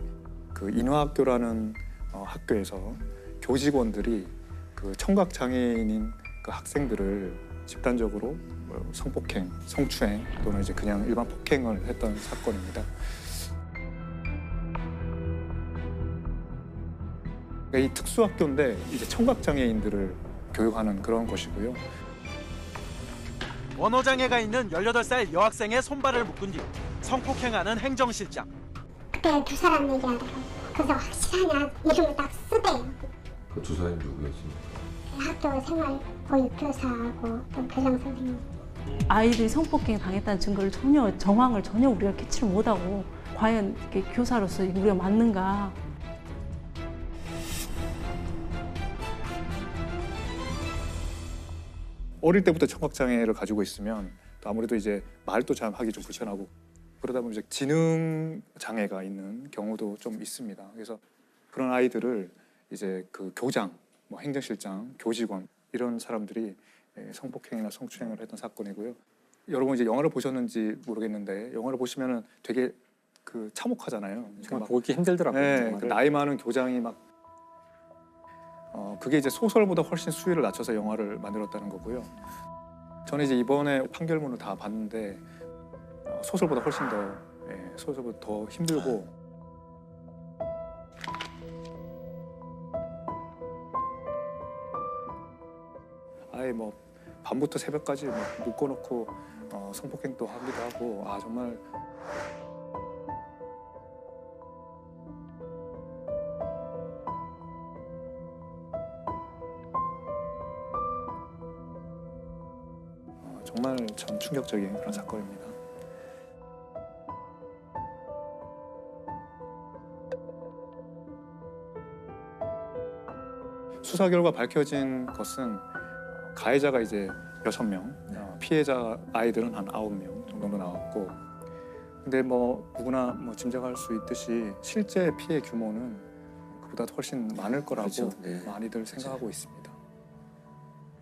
그 인화학교라는 학교에서 교직원들이 그 청각 장애인인 그 학생들을 집단적으로 성폭행, 성추행 또는 이제 그냥 일반 폭행을 했던 사건입니다. 그러니까 이 특수학교인데 이제 청각 장애인들을 교육하는 그런 것이고요. 언어장애가 있는 18살 여학생의 손발을 묶은 뒤 성폭행하는 행정실장. 그때 두 사람 얘기하더라고. 그래서 확실하냐 이름을 딱 쓰대요. 그 두 사람이 누구였습니까? 학교 생활 보육교사하고 또 교장 선생님. 아이들이 성폭행 당했다는 증거를 전혀 정황을 전혀 우리가 캐치를 못하고 과연 이렇게 교사로서 우리가 맞는가? 어릴 때부터 청각 장애를 가지고 있으면 또 아무래도 이제 말도 잘 하기 좀 불편하고 그러다 보면 이제 지능 장애가 있는 경우도 좀 있습니다. 그래서 그런 아이들을 이제 그 교장, 뭐 행정실장, 교직원 이런 사람들이 성폭행이나 성추행을 했던 사건이고요. 여러분 이제 영화를 보셨는지 모르겠는데 영화를 보시면은 되게 그 참혹하잖아요. 정말 보기 힘들더라고요. 네, 그 나이 많은 교장이 막 그게 이제 소설보다 훨씬 수위를 낮춰서 영화를 만들었다는 거고요. 저는 이제 이번에 판결문을 다 봤는데 소설보다 훨씬 더 소설보다 더 힘들고 아예 뭐 밤부터 새벽까지 막 묶어놓고 성폭행도 하기도 하고 정말. 정말 참 충격적인 그런 사건입니다. 수사 결과 밝혀진 것은 가해자가 이제 6명, 피해자 아이들은 한 9명 정도 나왔고, 근데 뭐 누구나 뭐 짐작할 수 있듯이 실제 피해 규모는 그보다 훨씬 많을 거라고 그렇죠. 네. 많이들 생각하고 있습니다.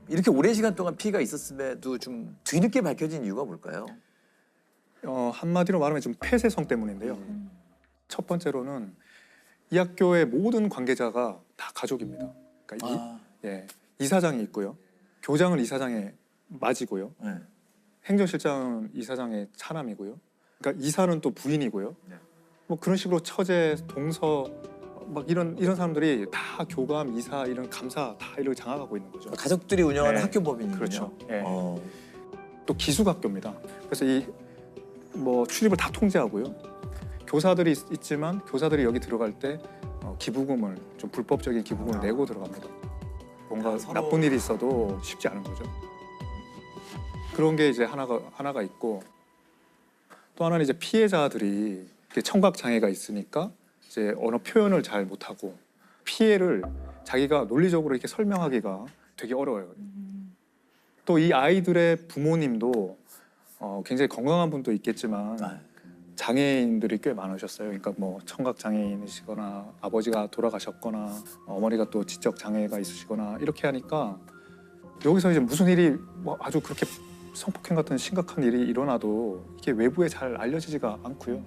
이렇게 오랜 시간 동안 피해가 있었음에도 좀 뒤늦게 밝혀진 이유가 뭘까요? 한마디로 말하면 좀 폐쇄성 때문인데요. 첫 번째로는 이 학교의 모든 관계자가 다 가족입니다. 그러니까 이사장이 있고요. 교장은 이사장의 맞이고요. 행정실장은 이사장의 차남이고요. 그러니까 이사는 또 부인이고요. 뭐 그런 식으로 처제, 동서 막 이런 사람들이 다 교감, 이사, 이런 감사 다 이렇게 장악하고 있는 거죠. 가족들이 운영하는 학교 법인이군요. 그렇죠. 또 기숙학교입니다. 그래서 이 뭐 출입을 다 통제하고요. 교사들이 있지만 교사들이 여기 들어갈 때 기부금을 좀 불법적인 기부금을 내고 들어갑니다. 뭔가 나쁜 일이 있어도 쉽지 않은 거죠. 그런 게 이제 하나가 있고 또 하나는 이제 피해자들이 청각 장애가 있으니까 이제 언어 표현을 잘 못하고 피해를 자기가 논리적으로 이렇게 설명하기가 되게 어려워요. 또 이 아이들의 부모님도 굉장히 건강한 분도 있겠지만 장애인들이 꽤 많으셨어요. 그러니까 뭐 청각 장애인이시거나 아버지가 돌아가셨거나 어머니가 또 지적 장애가 있으시거나 이렇게 하니까 여기서 이제 무슨 일이 뭐 아주 그렇게 성폭행 같은 심각한 일이 일어나도 이게 외부에 잘 알려지지가 않고요.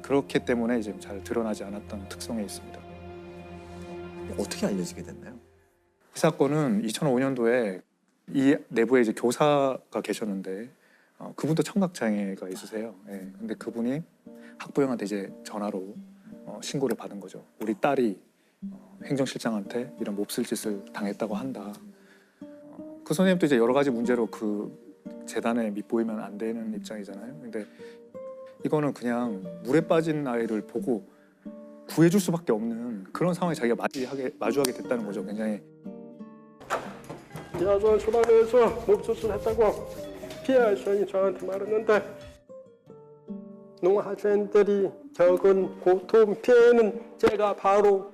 그렇기 때문에 이제 잘 드러나지 않았던 특성이 있습니다. 어떻게 알려지게 됐나요? 이 사건은 2005년도에 이 내부에 이제 교사가 계셨는데 그분도 청각 장애가 있으세요. 근데 그분이 학부형한테 이제 전화로 신고를 받은 거죠. 우리 딸이 행정실장한테 이런 몹쓸 짓을 당했다고 한다. 그 선생님도 이제 여러 가지 문제로 그 재단에 밑보이면 안 되는 입장이잖아요. 근데 이거는 그냥 물에 빠진 아이를 보고 구해줄 수밖에 없는 그런 상황에 자기가 마주하게 됐다는 거죠. 굉장히. 야전 소방에서 몹쓸 했다고 피해 학생이 저한테 말했는데 농학생들이 겪은 고통 피해는 제가 바로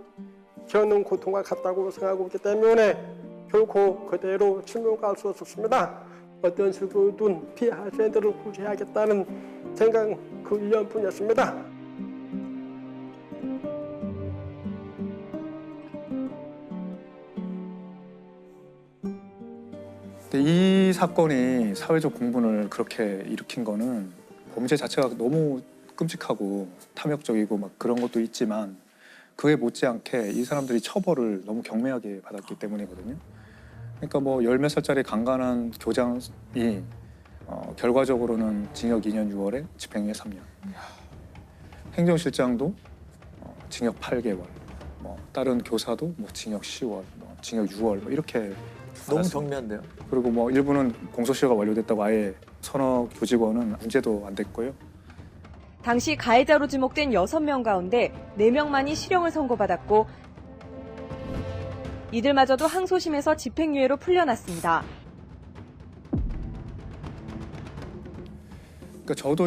겪는 고통과 같다고 생각하고 있기 때문에 결코 그대로 침묵할 수 없었습니다. 어떤 식으로든 피해 학생들을 구제하겠다는 생각 그 일념뿐이었습니다. 이 사건이 사회적 공분을 그렇게 일으킨 거는 범죄 자체가 너무 끔찍하고 탐욕적이고 막 그런 것도 있지만 그에 못지않게 이 사람들이 처벌을 너무 경미하게 받았기 때문이거든요. 그러니까 뭐 10몇 살짜리 강간한 교장이 결과적으로는 징역 2년 6월에 집행유예 3년. 행정실장도 징역 8개월. 뭐 다른 교사도 뭐 징역 10월, 뭐 징역 6월 뭐 이렇게 너무 경미한데요. 그리고 뭐 일부는 공소시효가 완료됐다고 아예 서너 교직원은 문제도 안 됐고요. 당시 가해자로 지목된 6명 가운데 4명만이 실형을 선고받았고 이들마저도 항소심에서 집행유예로 풀려났습니다. 그러니까 저도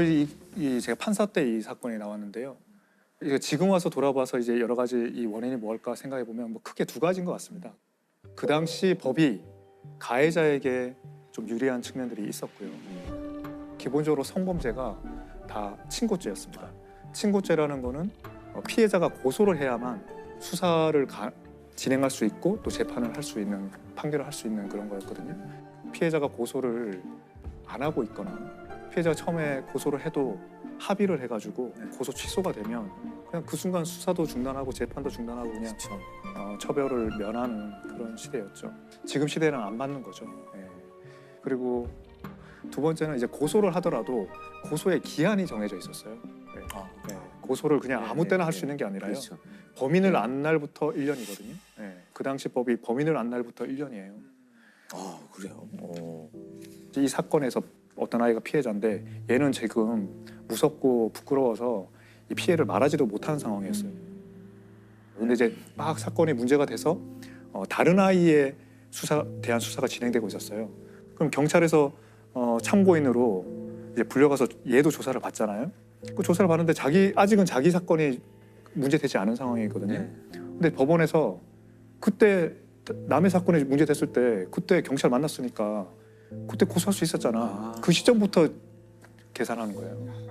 제가 판사 때 이 사건이 나왔는데요. 이게 지금 와서 돌아봐서 이제 여러 가지 이 원인이 뭘까 생각해 보면 뭐 크게 두 가지인 것 같습니다. 그 당시 법이 가해자에게 좀 유리한 측면들이 있었고요. 기본적으로 성범죄가 다 친고죄였습니다. 친고죄라는 거는 피해자가 고소를 해야만 수사를 진행할 수 있고 또 재판을 할 수 있는, 판결을 할 수 있는 그런 거였거든요. 피해자가 고소를 안 하고 있거나 피해자가 처음에 고소를 해도 합의를 해가지고 고소 취소가 되면 그냥 그 순간 수사도 중단하고 재판도 중단하고 그냥 처벌을 면하는 그런 시대였죠. 지금 시대는 안 맞는 거죠. 예. 그리고 두 번째는 이제 고소를 하더라도 고소의 기한이 정해져 있었어요. 예. 고소를 그냥 아무 때나 할 수 있는 게 아니라요. 그렇죠. 범인을 안 날부터 1년이거든요. 예. 그 당시 법이 범인을 안 날부터 1년이에요. 아 그래요. 이 사건에서 어떤 아이가 피해자인데 얘는 지금 무섭고 부끄러워서 이 피해를 말하지도 못하는 상황이었어요. 근데 이제 막 사건이 문제가 돼서 다른 아이의 대한 수사가 진행되고 있었어요. 그럼 경찰에서 참고인으로 이제 불려가서 얘도 조사를 받잖아요. 그 조사를 받는데 아직은 자기 사건이 문제되지 않은 상황이거든요. 근데 법원에서 그때 남의 사건이 문제됐을 때 그때 경찰 만났으니까 그때 고소할 수 있었잖아. 그 시점부터 계산하는 거예요.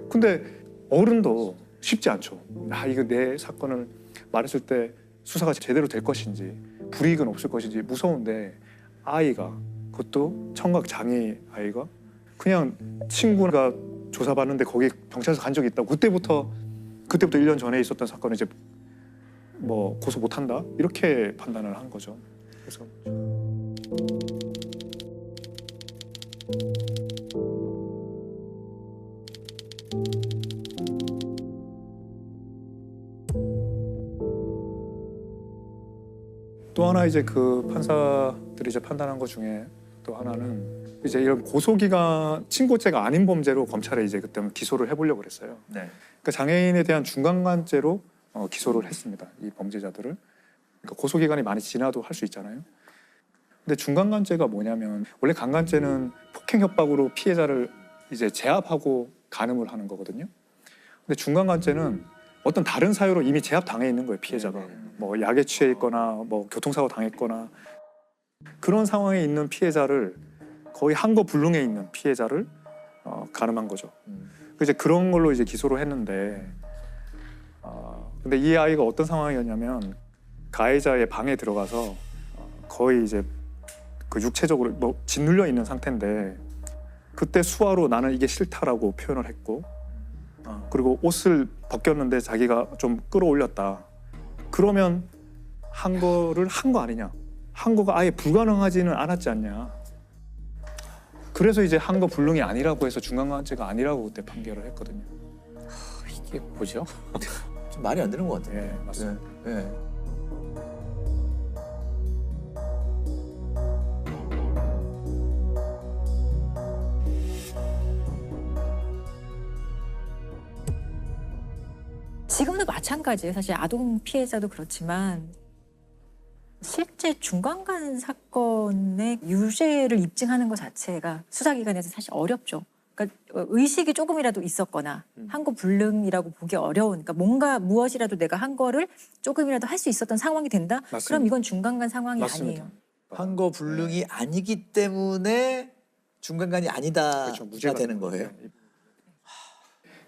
근데 어른도 쉽지 않죠. 이거 내 사건을 말했을 때 수사가 제대로 될 것인지 불이익은 없을 것인지 무서운데 아이가 그것도 청각 장애 아이가 그냥 친구가 조사받는데 거기 경찰서 간 적이 있다고 그때부터 1년 전에 있었던 사건을 이제 뭐 고소 못한다 이렇게 판단을 한 거죠. 그래서 또 하나 이제 그 판사들이 이제 판단한 것 중에 또 하나는 이제 이런 고소기간 친고죄가 아닌 범죄로 검찰에 이제 그때 기소를 해보려고 그랬어요. 네. 그러니까 장애인에 대한 중간간죄로 기소를 했습니다. 이 범죄자들을. 그러니까 고소기간이 많이 지나도 할 수 있잖아요. 근데 중간간죄가 뭐냐면 원래 강간죄는 폭행 협박으로 피해자를 이제 제압하고 간음을 하는 거거든요. 근데 중간간죄는 어떤 다른 사유로 이미 제압당해 있는 거예요, 피해자가. 뭐 약에 취해 있거나 뭐 교통사고 당했거나 그런 상황에 있는 피해자를 거의 한거불능에 있는 피해자를 간음한 거죠. 이제 그런 걸로 이제 기소를 했는데 근데 이 아이가 어떤 상황이었냐면 가해자의 방에 들어가서 거의 이제 그 육체적으로 뭐 짓눌려 있는 상태인데 그때 수화로 나는 이게 싫다라고 표현을 했고 그리고 옷을 벗겼는데 자기가 좀 끌어올렸다. 그러면 한 거를 한 거 아니냐. 한 거가 아예 불가능하지는 않았지 않냐. 그래서 이제 한 거 불능이 아니라고 해서 중간간죄가 아니라고 그때 판결을 했거든요. 이게 뭐죠? 좀 말이 안 되는 것 같아요. 네, 맞습니다. 네. 지금도 마찬가지예요. 사실 아동 피해자도 그렇지만 실제 중간간 사건의 유죄를 입증하는 것 자체가 수사기관에서 사실 어렵죠. 그러니까 의식이 조금이라도 있었거나 한 거 불능이라고 보기 어려운, 그러니까 뭔가 무엇이라도 내가 한 거를 조금이라도 할 수 있었던 상황이 된다? 맞습니다. 그럼 이건 중간간 상황이 맞습니다. 아니에요. 한 거 불능이 아니기 때문에 중간간이 아니다가 그렇죠, 무죄가 되는 거예요.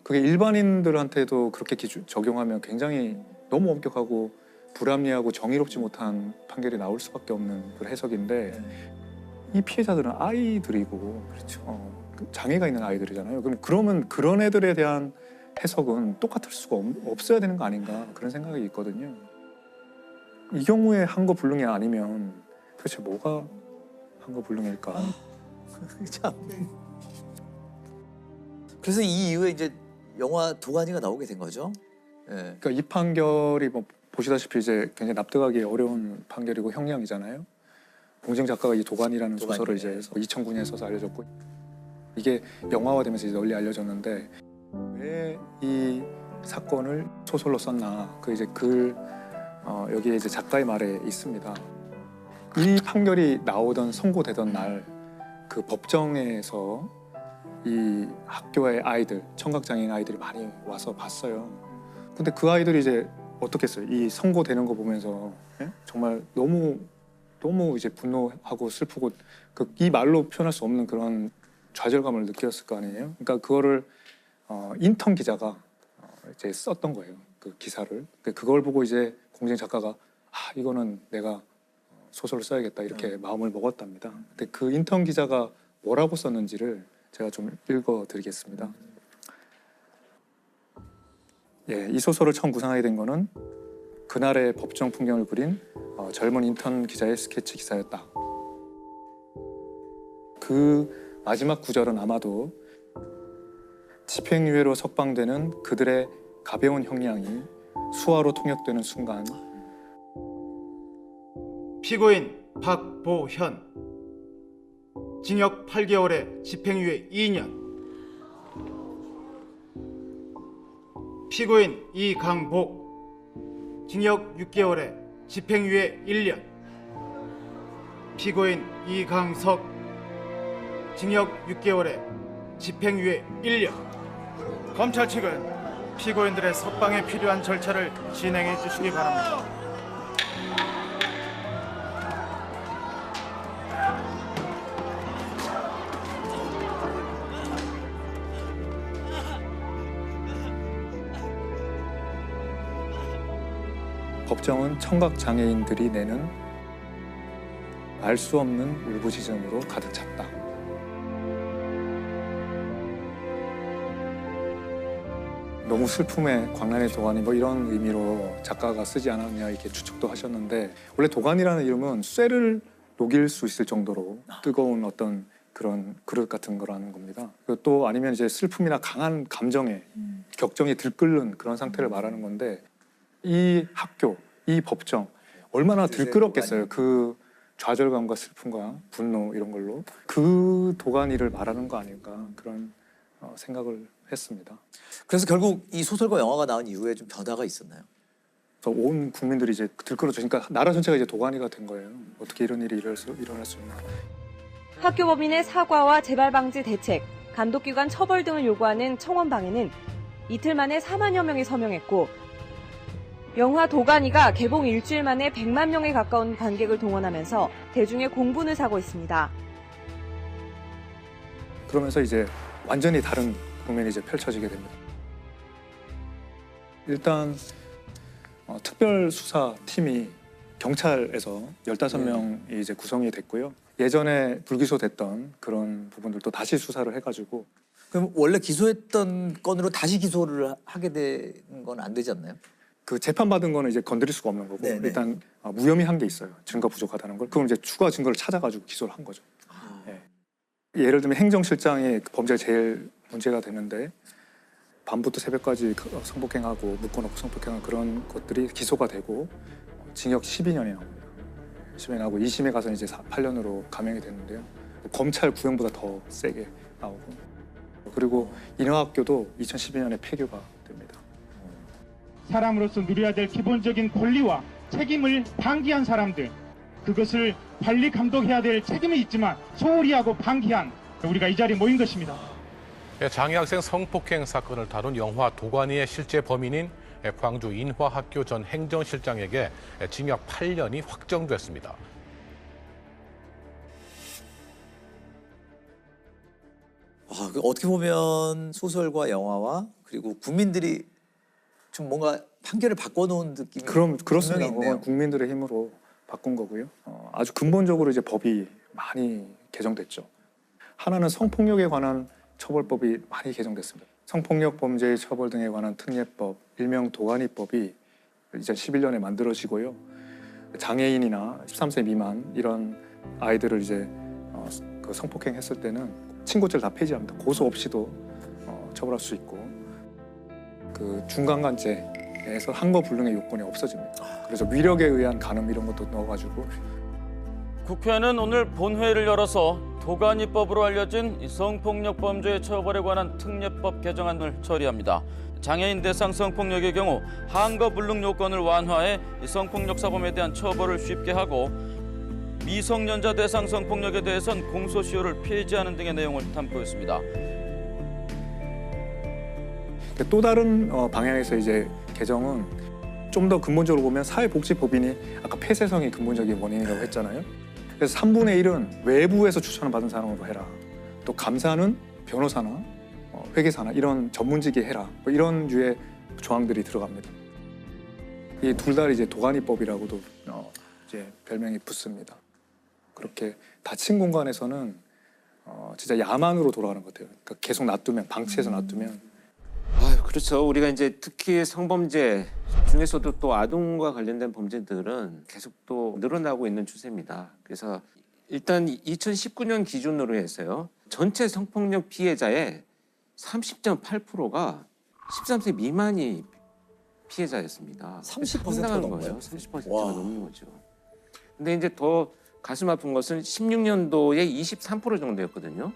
그게 일반인들한테도 그렇게 적용하면 굉장히 너무 엄격하고 불합리하고 정의롭지 못한 판결이 나올 수밖에 없는 그런 해석인데 이 피해자들은 아이들이고 그렇죠. 장애가 있는 아이들이잖아요. 그러면 그런 애들에 대한 해석은 똑같을 수가 없어야 되는 거 아닌가 그런 생각이 있거든요. 이 경우에 한 거 불능이 아니면 도대체 뭐가 판거불능일까. 참. 그래서 이 이후에 이제 영화 도가니가 나오게 된 거죠. 예. 그러니까 이 판결이 뭐 보시다시피 이제 굉장히 납득하기 어려운 판결이고 형량이잖아요. 공정 작가가 이 도가니라는 소설을 이제 2009년에 써서 알려졌고, 이게 영화화되면서 이제 널리 알려졌는데, 왜 이 사건을 소설로 썼나, 그 이제 여기에 이제 작가의 말에 있습니다. 이 판결이 나오던 선고되던 날 그 법정에서 이 학교의 아이들, 청각장애인 아이들이 많이 와서 봤어요. 근데 그 아이들이 이제 어떻겠어요? 이 선고되는 거 보면서 정말 너무 이제 분노하고 슬프고 이 말로 표현할 수 없는 그런 좌절감을 느꼈을 거 아니에요? 그러니까 그거를 인턴 기자가 이제 썼던 거예요. 그 기사를. 그걸 보고 이제 공정 작가가 이거는 내가 소설을 써야겠다 이렇게 마음을 먹었답니다. 근데 그 인턴 기자가 뭐라고 썼는지를 제가 좀 읽어드리겠습니다. 예, 이 소설을 처음 구상하게 된 거는 그날의 법정 풍경을 그린 젊은 인턴 기자의 스케치 기사였다. 그 마지막 구절은 아마도 집행유예로 석방되는 그들의 가벼운 형량이 수화로 통역되는 순간, 피고인 박보현 징역 8개월에 집행유예 2년. 피고인 이강복 징역 6개월에 집행유예 1년. 피고인 이강석 징역 6개월에 집행유예 1년. 검찰 측은 피고인들의 석방에 필요한 절차를 진행해 주시기 바랍니다. 법정은 청각장애인들이 내는 알 수 없는 울부짖음으로 가득 찼다. 너무 슬픔의 광란의 도가니 뭐 이런 의미로 작가가 쓰지 않았냐 이렇게 추측도 하셨는데, 원래 도가니라는 이름은 쇠를 녹일 수 있을 정도로 뜨거운 어떤 그런 그릇 같은 거라는 겁니다. 또 아니면 이제 슬픔이나 강한 감정에 격정이 들끓는 그런 상태를 말하는 건데, 이 학교, 이 법정 얼마나 들끓었겠어요. 그 좌절감과 슬픔과 분노 이런 걸로 그 도가니를 말하는 거 아닐까, 그런 생각을 했습니다. 그래서 결국 이 소설과 영화가 나온 이후에 좀 변화가 있었나요? 온 국민들이 이제 들끓었죠. 그러니까 나라 전체가 이제 도가니가 된 거예요. 어떻게 이런 일이 일어날 수 있나. 학교 법인의 사과와 재발 방지 대책, 감독기관 처벌 등을 요구하는 청원방에는 이틀 만에 4만여 명이 서명했고, 영화 도가니가 개봉 일주일 만에 100만 명에 가까운 관객을 동원하면서 대중의 공분을 사고 있습니다. 그러면서 이제 완전히 다른 국면이 이제 펼쳐지게 됩니다. 일단 특별수사팀이 경찰에서 15명이 이제 구성이 됐고요. 예전에 불기소됐던 그런 부분들도 다시 수사를 해가지고. 그럼 원래 기소했던 건으로 다시 기소를 하게 되는 건 안 되지 않나요? 그 재판받은 거는 이제 건드릴 수가 없는 거고, 네네. 일단 무혐의한 게 있어요. 증거 부족하다는 걸. 그럼 이제 추가 증거를 찾아가지고 기소를 한 거죠. 예. 예를 들면 행정실장이 범죄가 제일 문제가 되는데, 밤부터 새벽까지 성폭행하고 묶어놓고 성폭행한 그런 것들이 기소가 되고 징역 12년이 나옵니다. 10년이 나오고 2심에 가서 이제 8년으로 감형이 됐는데요. 검찰 구형보다 더 세게 나오고, 그리고 인하학교도 2012년에 폐교가 됩니다. 사람으로서 누려야 될 기본적인 권리와 책임을 방기한 사람들, 그것을 관리 감독해야 될 책임이 있지만 소홀히 하고 방기한 우리가 이 자리에 모인 것입니다. 장애 학생 성폭행 사건을 다룬 영화 도가니의 실제 범인인 광주 인화학교 전 행정실장에게 징역 8년이 확정됐습니다. 어떻게 보면 소설과 영화와 그리고 국민들이 좀 뭔가 판결을 바꿔놓은 느낌이 그렇습니다. 있네요. 그건 국민들의 힘으로 바꾼 거고요. 아주 근본적으로 이제 법이 많이 개정됐죠. 하나는 성폭력에 관한 처벌법이 많이 개정됐습니다. 성폭력 범죄의 처벌 등에 관한 특례법, 일명 도가니법이 2011년에 만들어지고요. 장애인이나 13세 미만 이런 아이들을 이제 그 성폭행했을 때는 친고죄를 다 폐지합니다. 고소 없이도 처벌할 수 있고 그 중간간죄에서 항거 불능의 요건이 없어집니다. 그래서 위력에 의한 간음 이런 것도 넣어가지고 국회는 오늘 본회의를 열어서 도가니법으로 알려진 성폭력 범죄의 처벌에 관한 특례법 개정안을 처리합니다. 장애인 대상 성폭력의 경우 항거 불능 요건을 완화해 성폭력 사범에 대한 처벌을 쉽게 하고 미성년자 대상 성폭력에 대해선 공소시효를 폐지하는 등의 내용을 담고 있습니다. 또 다른 방향에서 이제 개정은 좀 더 근본적으로 보면 사회복지법인이 아까 폐쇄성이 근본적인 원인이라고 했잖아요. 그래서 3분의 1은 외부에서 추천을 받은 사람으로 해라. 또 감사는 변호사나 회계사나 이런 전문직이 해라. 뭐 이런 류의 조항들이 들어갑니다. 이 둘 다 이제 도가니법이라고도 이제 별명이 붙습니다. 그렇게 닫힌 공간에서는 진짜 야만으로 돌아가는 것 같아요. 그러니까 계속 놔두면 방치해서 놔두면. 그렇죠. 우리가 이제 특히 성범죄 중에서도 또 아동과 관련된 범죄들은 계속 또 늘어나고 있는 추세입니다. 그래서 일단 2019년 기준으로 해서요. 전체 성폭력 피해자의 30.8%가 13세 미만이 피해자였습니다. 30%가 상당한 넘은 거예요. 거예요? 30%가 넘는 거죠. 근데 이제 더 가슴 아픈 것은 16년도에 23% 정도였거든요.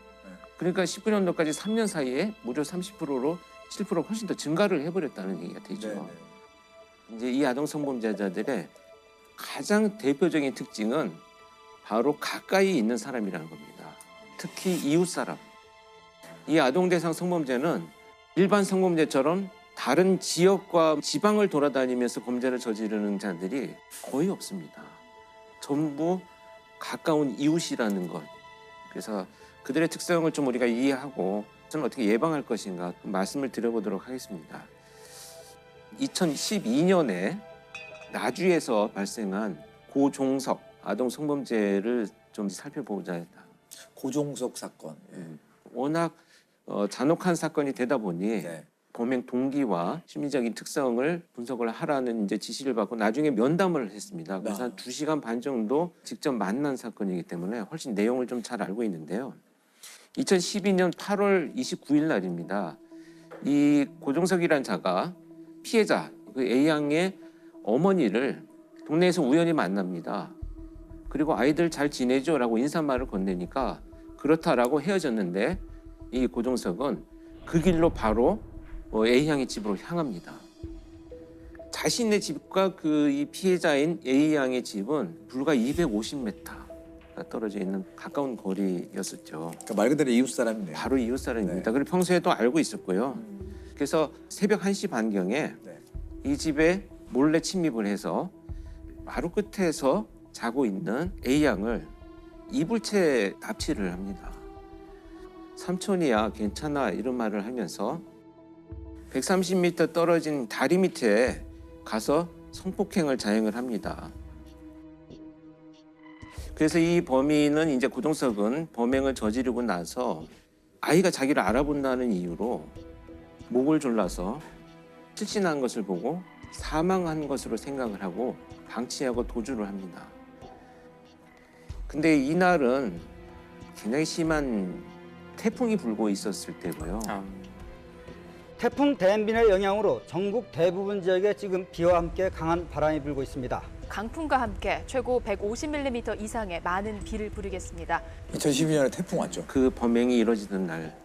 그러니까 19년도까지 3년 사이에 무려 30%로 7% 훨씬 더 증가를 해버렸다는 얘기가 되죠. 네네. 이제 이 아동 성범죄자들의 가장 대표적인 특징은 바로 가까이 있는 사람이라는 겁니다. 특히 이웃 사람. 이 아동 대상 성범죄는 일반 성범죄처럼 다른 지역과 지방을 돌아다니면서 범죄를 저지르는 자들이 거의 없습니다. 전부 가까운 이웃이라는 것. 그래서 그들의 특성을 좀 우리가 이해하고 저는 어떻게 예방할 것인가 말씀을 드려보도록 하겠습니다. 2012년에 나주에서 발생한 고종석 아동 성범죄를 좀 살펴보자 했다. 고종석 사건. 워낙 잔혹한 사건이 되다 보니 범행 동기와 심리적인 특성을 분석을 하라는 이제 지시를 받고 나중에 면담을 했습니다. 그래서 한 2시간 반 정도 직접 만난 사건이기 때문에 훨씬 내용을 좀 잘 알고 있는데요. 2012년 8월 29일 날입니다. 이 고종석이란 자가 피해자 그 A양의 어머니를 동네에서 우연히 만납니다. 그리고 아이들 잘 지내죠라고 인사말을 건네니까 그렇다라고 헤어졌는데 이 고종석은 그 길로 바로 A양의 집으로 향합니다. 자신의 집과 그 이 피해자인 A양의 집은 불과 250m 떨어져 있는 가까운 거리였었죠. 그러니까 말 그대로 이웃 사람이네요. 바로 이웃 사람입니다. 그리고 평소에도 알고 있었고요. 그래서 새벽 1시 반경에 이 집에 몰래 침입을 해서 마루 끝에서 자고 있는 A양을 이불채 납치를 합니다. 삼촌이야 괜찮아 이런 말을 하면서 130m 떨어진 다리 밑에 가서 성폭행을 자행을 합니다. 그래서 이 범인은 이제 고종석은 범행을 저지르고 나서 아이가 자기를 알아본다는 이유로 목을 졸라서 실신한 것을 보고 사망한 것으로 생각을 하고 방치하고 도주를 합니다. 근데 이날은 굉장히 심한 태풍이 불고 있었을 때고요. 태풍 댄빈의 영향으로 전국 대부분 지역에 지금 비와 함께 강한 바람이 불고 있습니다. 강풍과 함께 최고 150mm 이상의 많은 비를 부르겠습니다. 2012년에 태풍 왔죠. 그 범행이 이루어지던 날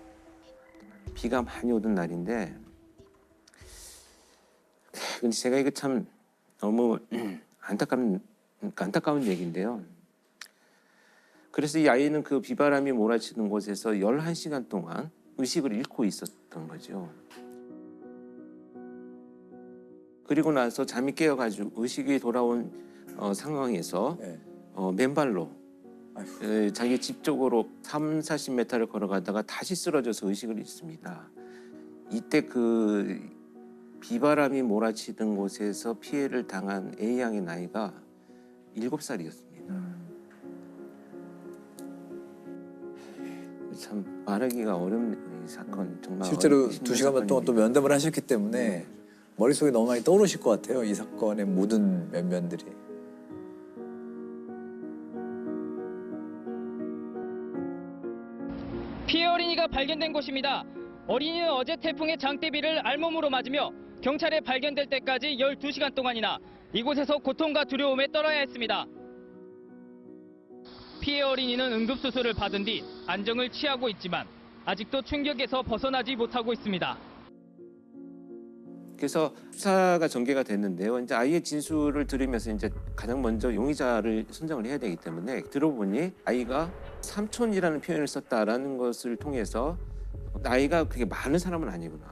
비가 많이 오던 날인데 근데 제가 이거 참 너무 안타까운 얘기인데요. 그래서 이 아이는 그 비바람이 몰아치는 곳에서 11시간 동안 의식을 잃고 있었던 거죠. 그리고 나서 잠이 깨어가지고 의식이 돌아온 상황에서 맨발로 자기 집 쪽으로 30-40m를 걸어가다가 다시 쓰러져서 의식을 잃습니다. 이때 그 비바람이 몰아치던 곳에서 피해를 당한 A양의 나이가 7살이었습니다. 참 말하기가 어려운 이 사건 정말 실제로 2시간 반 동안 또 면담을 하셨기 때문에 머릿속에 너무 많이 떠오르실 것 같아요. 이 사건의 모든 면면들이. 어린이가 발견된 곳입니다. 어린이는 어제 태풍의 장대비를 알몸으로 맞으며 경찰에 발견될 때까지 12시간 동안이나 이곳에서 고통과 두려움에 떨어야 했습니다. 피해 어린이는 응급수술을 받은 뒤 안정을 취하고 있지만 아직도 충격에서 벗어나지 못하고 있습니다. 그래서 수사가 전개가 됐는데요. 이제 아이의 진술을 들으면서 이제 가장 먼저 용의자를 선정을 해야 되기 때문에 들어보니 아이가 삼촌이라는 표현을 썼다라는 것을 통해서 나이가 그게 많은 사람은 아니구나.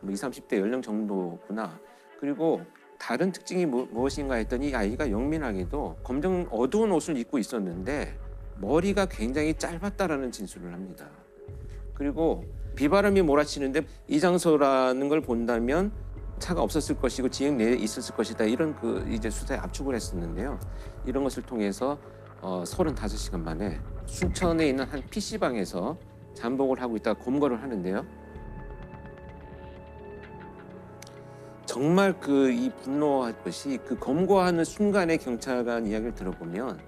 뭐 20, 30대 연령 정도구나. 그리고 다른 특징이 무엇인가 했더니 이 아이가 영민하게도 검정 어두운 옷을 입고 있었는데 머리가 굉장히 짧았다라는 진술을 합니다. 그리고 비바람이 몰아치는데 이 장소라는 걸 본다면 차가 없었을 것이고 지역 내에 있었을 것이다. 이런 이제 수사에 압축을 했었는데요. 이런 것을 통해서 35시간 만에 순천에 있는 한 PC방에서 잠복을 하고 있다가 검거를 하는데요. 정말 이 분노할 것이 검거하는 순간의 경찰관 이야기를 들어보면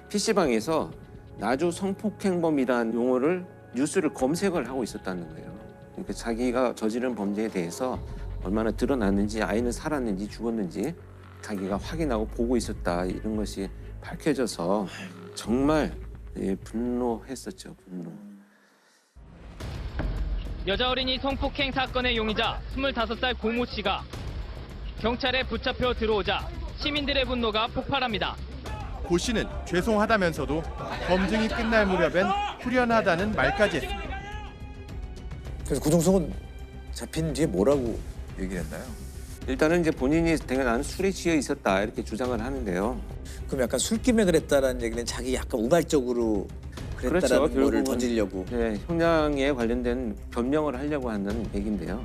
PC방에서 나주 성폭행범이라는 용어를 뉴스를 검색을 하고 있었다는 거예요. 그러니까 자기가 저지른 범죄에 대해서 얼마나 드러났는지, 아이는 살았는지 죽었는지 자기가 확인하고 보고 있었다, 이런 것이 밝혀져서 정말 분노했었죠. 분노. 여자 어린이 성폭행 사건의 용의자 25살 고모 씨가 경찰에 붙잡혀 들어오자 시민들의 분노가 폭발합니다. 고 씨는 죄송하다면서도 검증이 끝날 무렵엔 후련하다는 말까지 했습니다. 그래서 구종석은 잡힌 뒤에 뭐라고 얘기를 했나요? 일단은 이제 본인이 나는 술에 취해 있었다 이렇게 주장을 하는데요. 그럼 약간 술김에 그랬다라는 얘기는 자기 약간 우발적으로 그랬다라는 그렇죠. 거를 던지려고. 네, 형량에 관련된 변명을 하려고 하는 얘기인데요.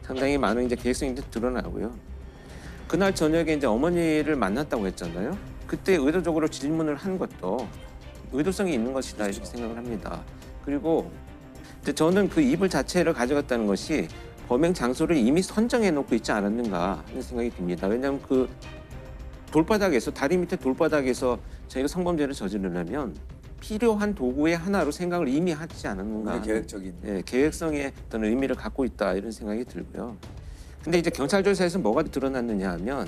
상당히 많은 이제 계획성이 드러나고요. 그날 저녁에 이제 어머니를 만났다고 했잖아요. 그때 의도적으로 질문을 한 것도 의도성이 있는 것이다, 이렇게 생각을 합니다. 그리고 이제 저는 그 이불 자체를 가져갔다는 것이 범행 장소를 이미 선정해 놓고 있지 않았는가 하는 생각이 듭니다. 왜냐하면 돌바닥에서, 다리 밑에 돌바닥에서 저희가 성범죄를 저지르려면 필요한 도구의 하나로 생각을 이미 하지 않았는가. 계획적인. 계획성의 어떤 의미를 갖고 있다, 이런 생각이 들고요. 근데 이제 경찰 조사에서 뭐가 드러났느냐 하면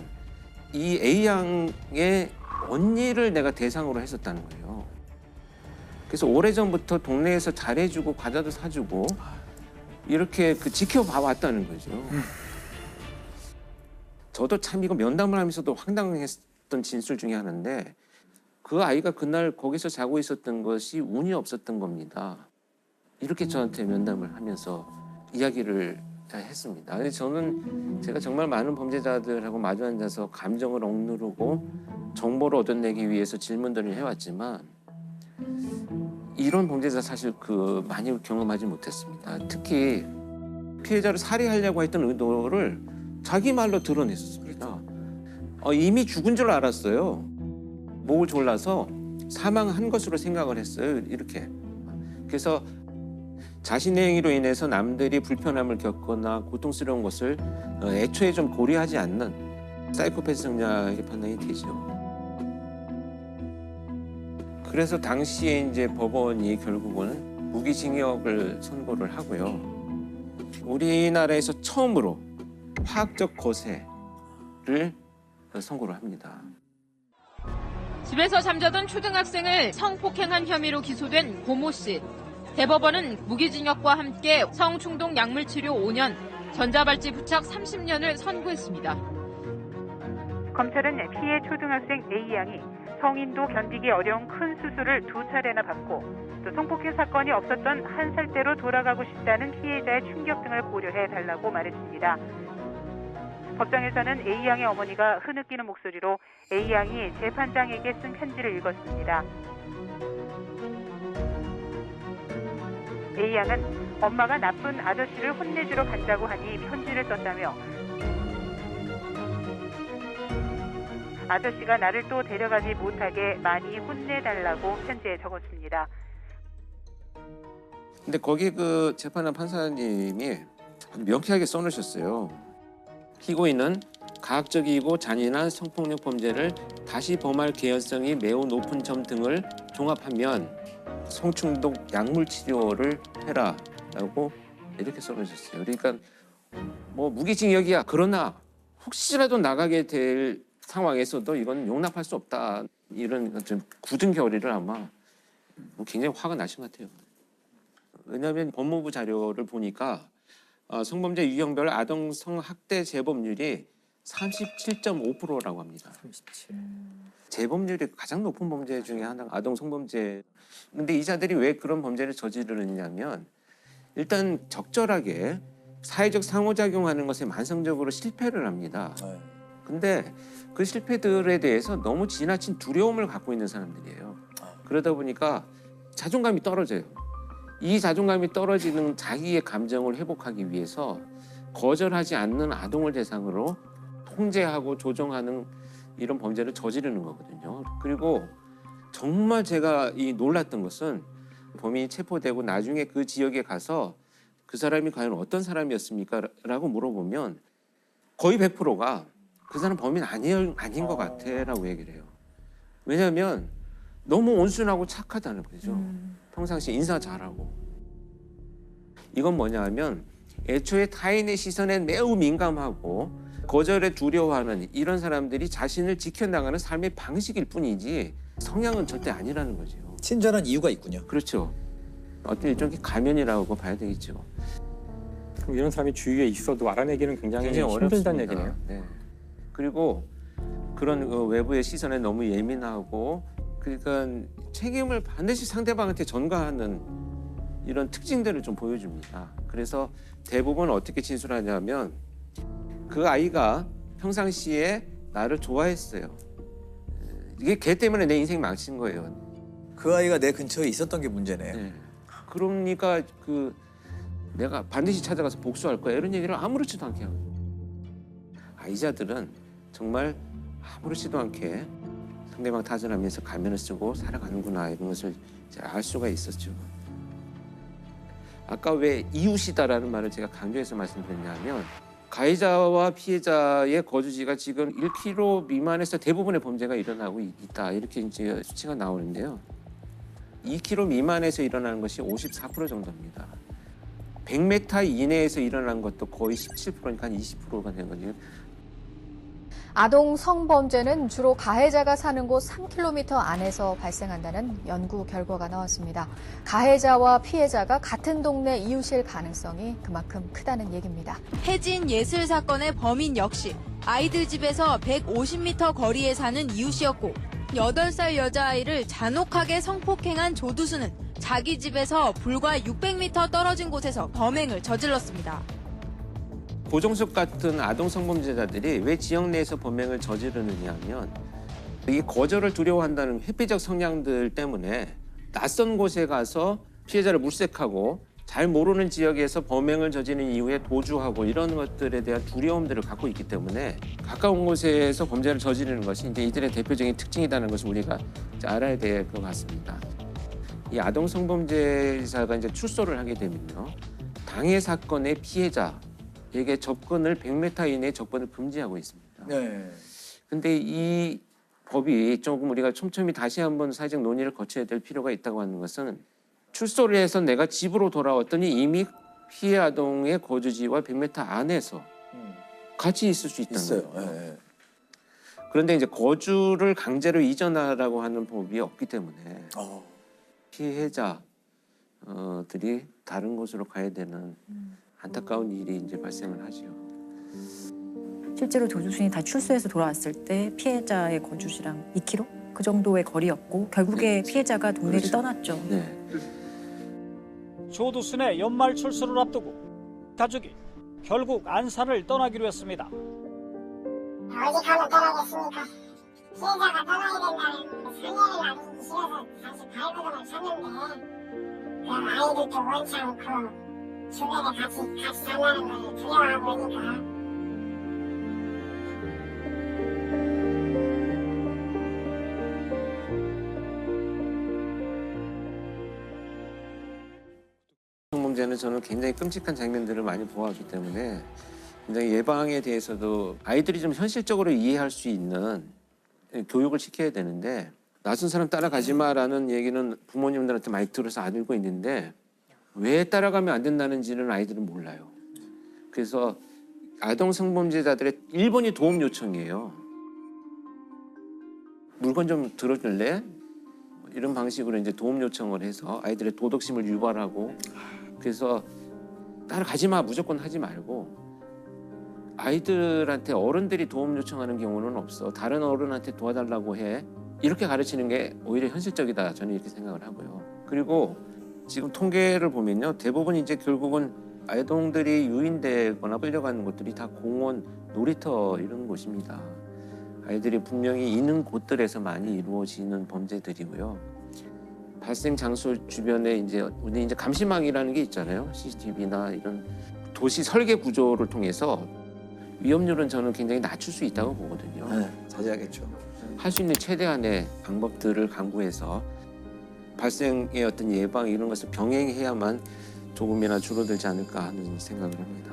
이 A양의 언니를 내가 대상으로 했었다는 거예요. 그래서 오래전부터 동네에서 잘해주고 과자도 사주고 이렇게 지켜봐왔다는 거죠. 저도 참 이거 면담을 하면서도 황당했던 진술 중에 하나인데 그 아이가 그날 거기서 자고 있었던 것이 운이 없었던 겁니다. 이렇게 저한테 면담을 하면서 이야기를 했습니다. 근데 제가 정말 많은 범죄자들하고 마주 앉아서 감정을 억누르고 정보를 얻어내기 위해서 질문들을 해왔지만 이런 범죄자 사실 많이 경험하지 못했습니다. 특히 피해자를 살해하려고 했던 의도를 자기 말로 드러냈습니다. 이미 죽은 줄 알았어요. 목을 졸라서 사망한 것으로 생각을 했어요. 이렇게. 그래서 자신의 행위로 인해서 남들이 불편함을 겪거나 고통스러운 것을 애초에 좀 고려하지 않는 사이코패스 성향의 판단이 되죠. 그래서 당시에 이제 법원이 결국은 무기징역을 선고를 하고요. 우리나라에서 처음으로 화학적 거세를 선고를 합니다. 집에서 잠자던 초등학생을 성폭행한 혐의로 기소된 고모 씨. 대법원은 무기징역과 함께 성충동 약물치료 5년, 전자발찌 부착 30년을 선고했습니다. 검찰은 피해 초등학생 A양이 성인도 견디기 어려운 큰 수술을 2차례나 받고 또 성폭행 사건이 없었던 1살대로 돌아가고 싶다는 피해자의 충격 등을 고려해 달라고 말했습니다. 법정에서는 A양의 어머니가 흐느끼는 목소리로 A양이 재판장에게 쓴 편지를 읽었습니다. A양은 엄마가 나쁜 아저씨를 혼내주러 간다고 하니 편지를 썼다며 아저씨가 나를 또 데려가지 못하게 많이 혼내달라고 편지에 적었습니다. 근데 거기 재판한 판사님이 명쾌하게 써놓으셨어요. 피고인은 가학적이고 잔인한 성폭력 범죄를 다시 범할 개연성이 매우 높은 점 등을 종합하면 성충동 약물 치료를 해라라고 이렇게 써놓으셨어요. 그러니까 뭐 무기징역이야. 그러나 혹시라도 나가게 될 상황에서도 이건 용납할 수 없다. 이런 좀 굳은 결의를 아마 굉장히 화가 나신 것 같아요. 왜냐하면 법무부 자료를 보니까 성범죄 유형별 아동 성학대 재범률이 37.5%라고 합니다. 37. 재범률이 가장 높은 범죄 중에 하나가 아동 성범죄. 근데 이 자들이 왜 그런 범죄를 저지르느냐면 일단 적절하게 사회적 상호작용하는 것에 만성적으로 실패를 합니다. 근데 그 실패들에 대해서 너무 지나친 두려움을 갖고 있는 사람들이에요. 그러다 보니까 자존감이 떨어져요. 이 자존감이 떨어지는 자기의 감정을 회복하기 위해서 거절하지 않는 아동을 대상으로 통제하고 조정하는 이런 범죄를 저지르는 거거든요. 그리고 정말 제가 놀랐던 것은 범인이 체포되고 나중에 그 지역에 가서 그 사람이 과연 어떤 사람이었습니까? 라고 물어보면 거의 100%가 그 사람 범인 아닌 것 같아 라고 얘기를 해요. 왜냐하면 너무 온순하고 착하다는 거죠. 평상시 인사 잘하고. 이건 뭐냐 하면 애초에 타인의 시선에 매우 민감하고 거절에 두려워하는 이런 사람들이 자신을 지켜나가는 삶의 방식일 뿐이지 성향은 절대 아니라는 거죠. 친절한 이유가 있군요. 그렇죠. 어떤 일종의 가면이라고 봐야 되겠죠. 그럼 이런 사람이 주위에 있어도 알아내기는 굉장히 힘들다는 얘기네요. 네. 그리고 그런 외부의 시선에 너무 예민하고 그러니까 책임을 반드시 상대방한테 전가하는 이런 특징들을 좀 보여줍니다. 그래서 대부분 어떻게 진술하냐면 그 아이가 평상시에 나를 좋아했어요. 이게 걔 때문에 내 인생이 망친 거예요. 그 아이가 내 근처에 있었던 게 문제네. 네. 그러니까 내가 반드시 찾아가서 복수할 거야 이런 얘기를 아무렇지도 않게 하고 아이자들은 정말 아무렇지도 않게 상대방 타전하면서 가면을 쓰고 살아가는구나 이런 것을 알 수가 있었죠. 아까 왜 이웃이다라는 말을 제가 강조해서 말씀드렸냐면 가해자와 피해자의 거주지가 지금 1km 미만에서 대부분의 범죄가 일어나고 있다 이렇게 이제 수치가 나오는데요. 2km 미만에서 일어나는 것이 54% 정도입니다. 100m 이내에서 일어난 것도 거의 17%니까 한 20%가 되거든요. 아동 성범죄는 주로 가해자가 사는 곳 3km 안에서 발생한다는 연구 결과가 나왔습니다. 가해자와 피해자가 같은 동네 이웃일 가능성이 그만큼 크다는 얘기입니다. 혜진 예슬 사건의 범인 역시 아이들 집에서 150m 거리에 사는 이웃이었고 8살 여자아이를 잔혹하게 성폭행한 조두수는 자기 집에서 불과 600m 떨어진 곳에서 범행을 저질렀습니다. 고정숙 같은 아동 성범죄자들이 왜 지역 내에서 범행을 저지르느냐 하면 이 거절을 두려워한다는 회피적 성향들 때문에 낯선 곳에 가서 피해자를 물색하고 잘 모르는 지역에서 범행을 저지른 이후에 도주하고 이런 것들에 대한 두려움들을 갖고 있기 때문에 가까운 곳에서 범죄를 저지르는 것이 이제 이들의 대표적인 특징이라는 것을 우리가 이제 알아야 될 것 같습니다. 이 아동 성범죄자가 이제 출소를 하게 되면요. 당해 사건의 피해자에게 접근을 100m 이내에 접근을 금지하고 있습니다. 네. 근데 이 법이 조금 우리가 촘촘히 다시 한번 사회적 논의를 거쳐야 될 필요가 있다고 하는 것은 출소를 해서 내가 집으로 돌아왔더니 이미 피해 아동의 거주지와 100m 안에서 같이 있을 수 있다는 거예요. 네. 그런데 이제 거주를 강제로 이전하라고 하는 법이 없기 때문에 피해자들이 다른 곳으로 가야 되는 안타까운 일이 이제 발생을 하죠. 실제로 조두순이 다 출소해서 돌아왔을 때 피해자의 거주지랑 2km? 그 정도의 거리였고 결국에 피해자가 동네를 떠났죠. 네. 조두순의 연말 출소를 앞두고 가족이 결국 안산을 떠나기로 했습니다. 어디 가면 떠나겠습니까? 피해자가 떠나야 된다는 상해를 나누기 싫어서 다시 발버둥을 쳤는데 그 아이들도 원치 않고 주변에 같이 살라는 걸 두려워하고 그러니까 성범죄는 저는 굉장히 끔찍한 장면들을 많이 보았기 때문에 굉장히 예방에 대해서도 아이들이 좀 현실적으로 이해할 수 있는 교육을 시켜야 되는데 낯선 사람 따라가지 마라는 얘기는 부모님들한테 많이 들어서 알고 있는데 왜 따라가면 안 된다는지는 아이들은 몰라요. 그래서 아동 성범죄자들의 1번이 도움 요청이에요. 물건 좀 들어줄래? 이런 방식으로 이제 도움 요청을 해서 아이들의 도덕심을 유발하고, 그래서 따라가지 마, 무조건 하지 말고, 아이들한테 어른들이 도움 요청하는 경우는 없어. 다른 어른한테 도와달라고 해. 이렇게 가르치는 게 오히려 현실적이다. 저는 이렇게 생각을 하고요. 그리고 지금 통계를 보면요, 대부분 이제 결국은 아동들이 유인되거나 끌려가는 곳들이 다 공원, 놀이터 이런 곳입니다. 아이들이 분명히 있는 곳들에서 많이 이루어지는 범죄들이고요. 발생 장소 주변에 이제 우리 이제 감시망이라는 게 있잖아요. CCTV나 이런 도시 설계 구조를 통해서 위험률은 저는 굉장히 낮출 수 있다고 보거든요. 네, 자제하겠죠. 할 수 있는 최대한의 방법들을 강구해서 발생의 어떤 예방 이런 것을 병행해야만 조금이나 줄어들지 않을까 하는 생각을 합니다.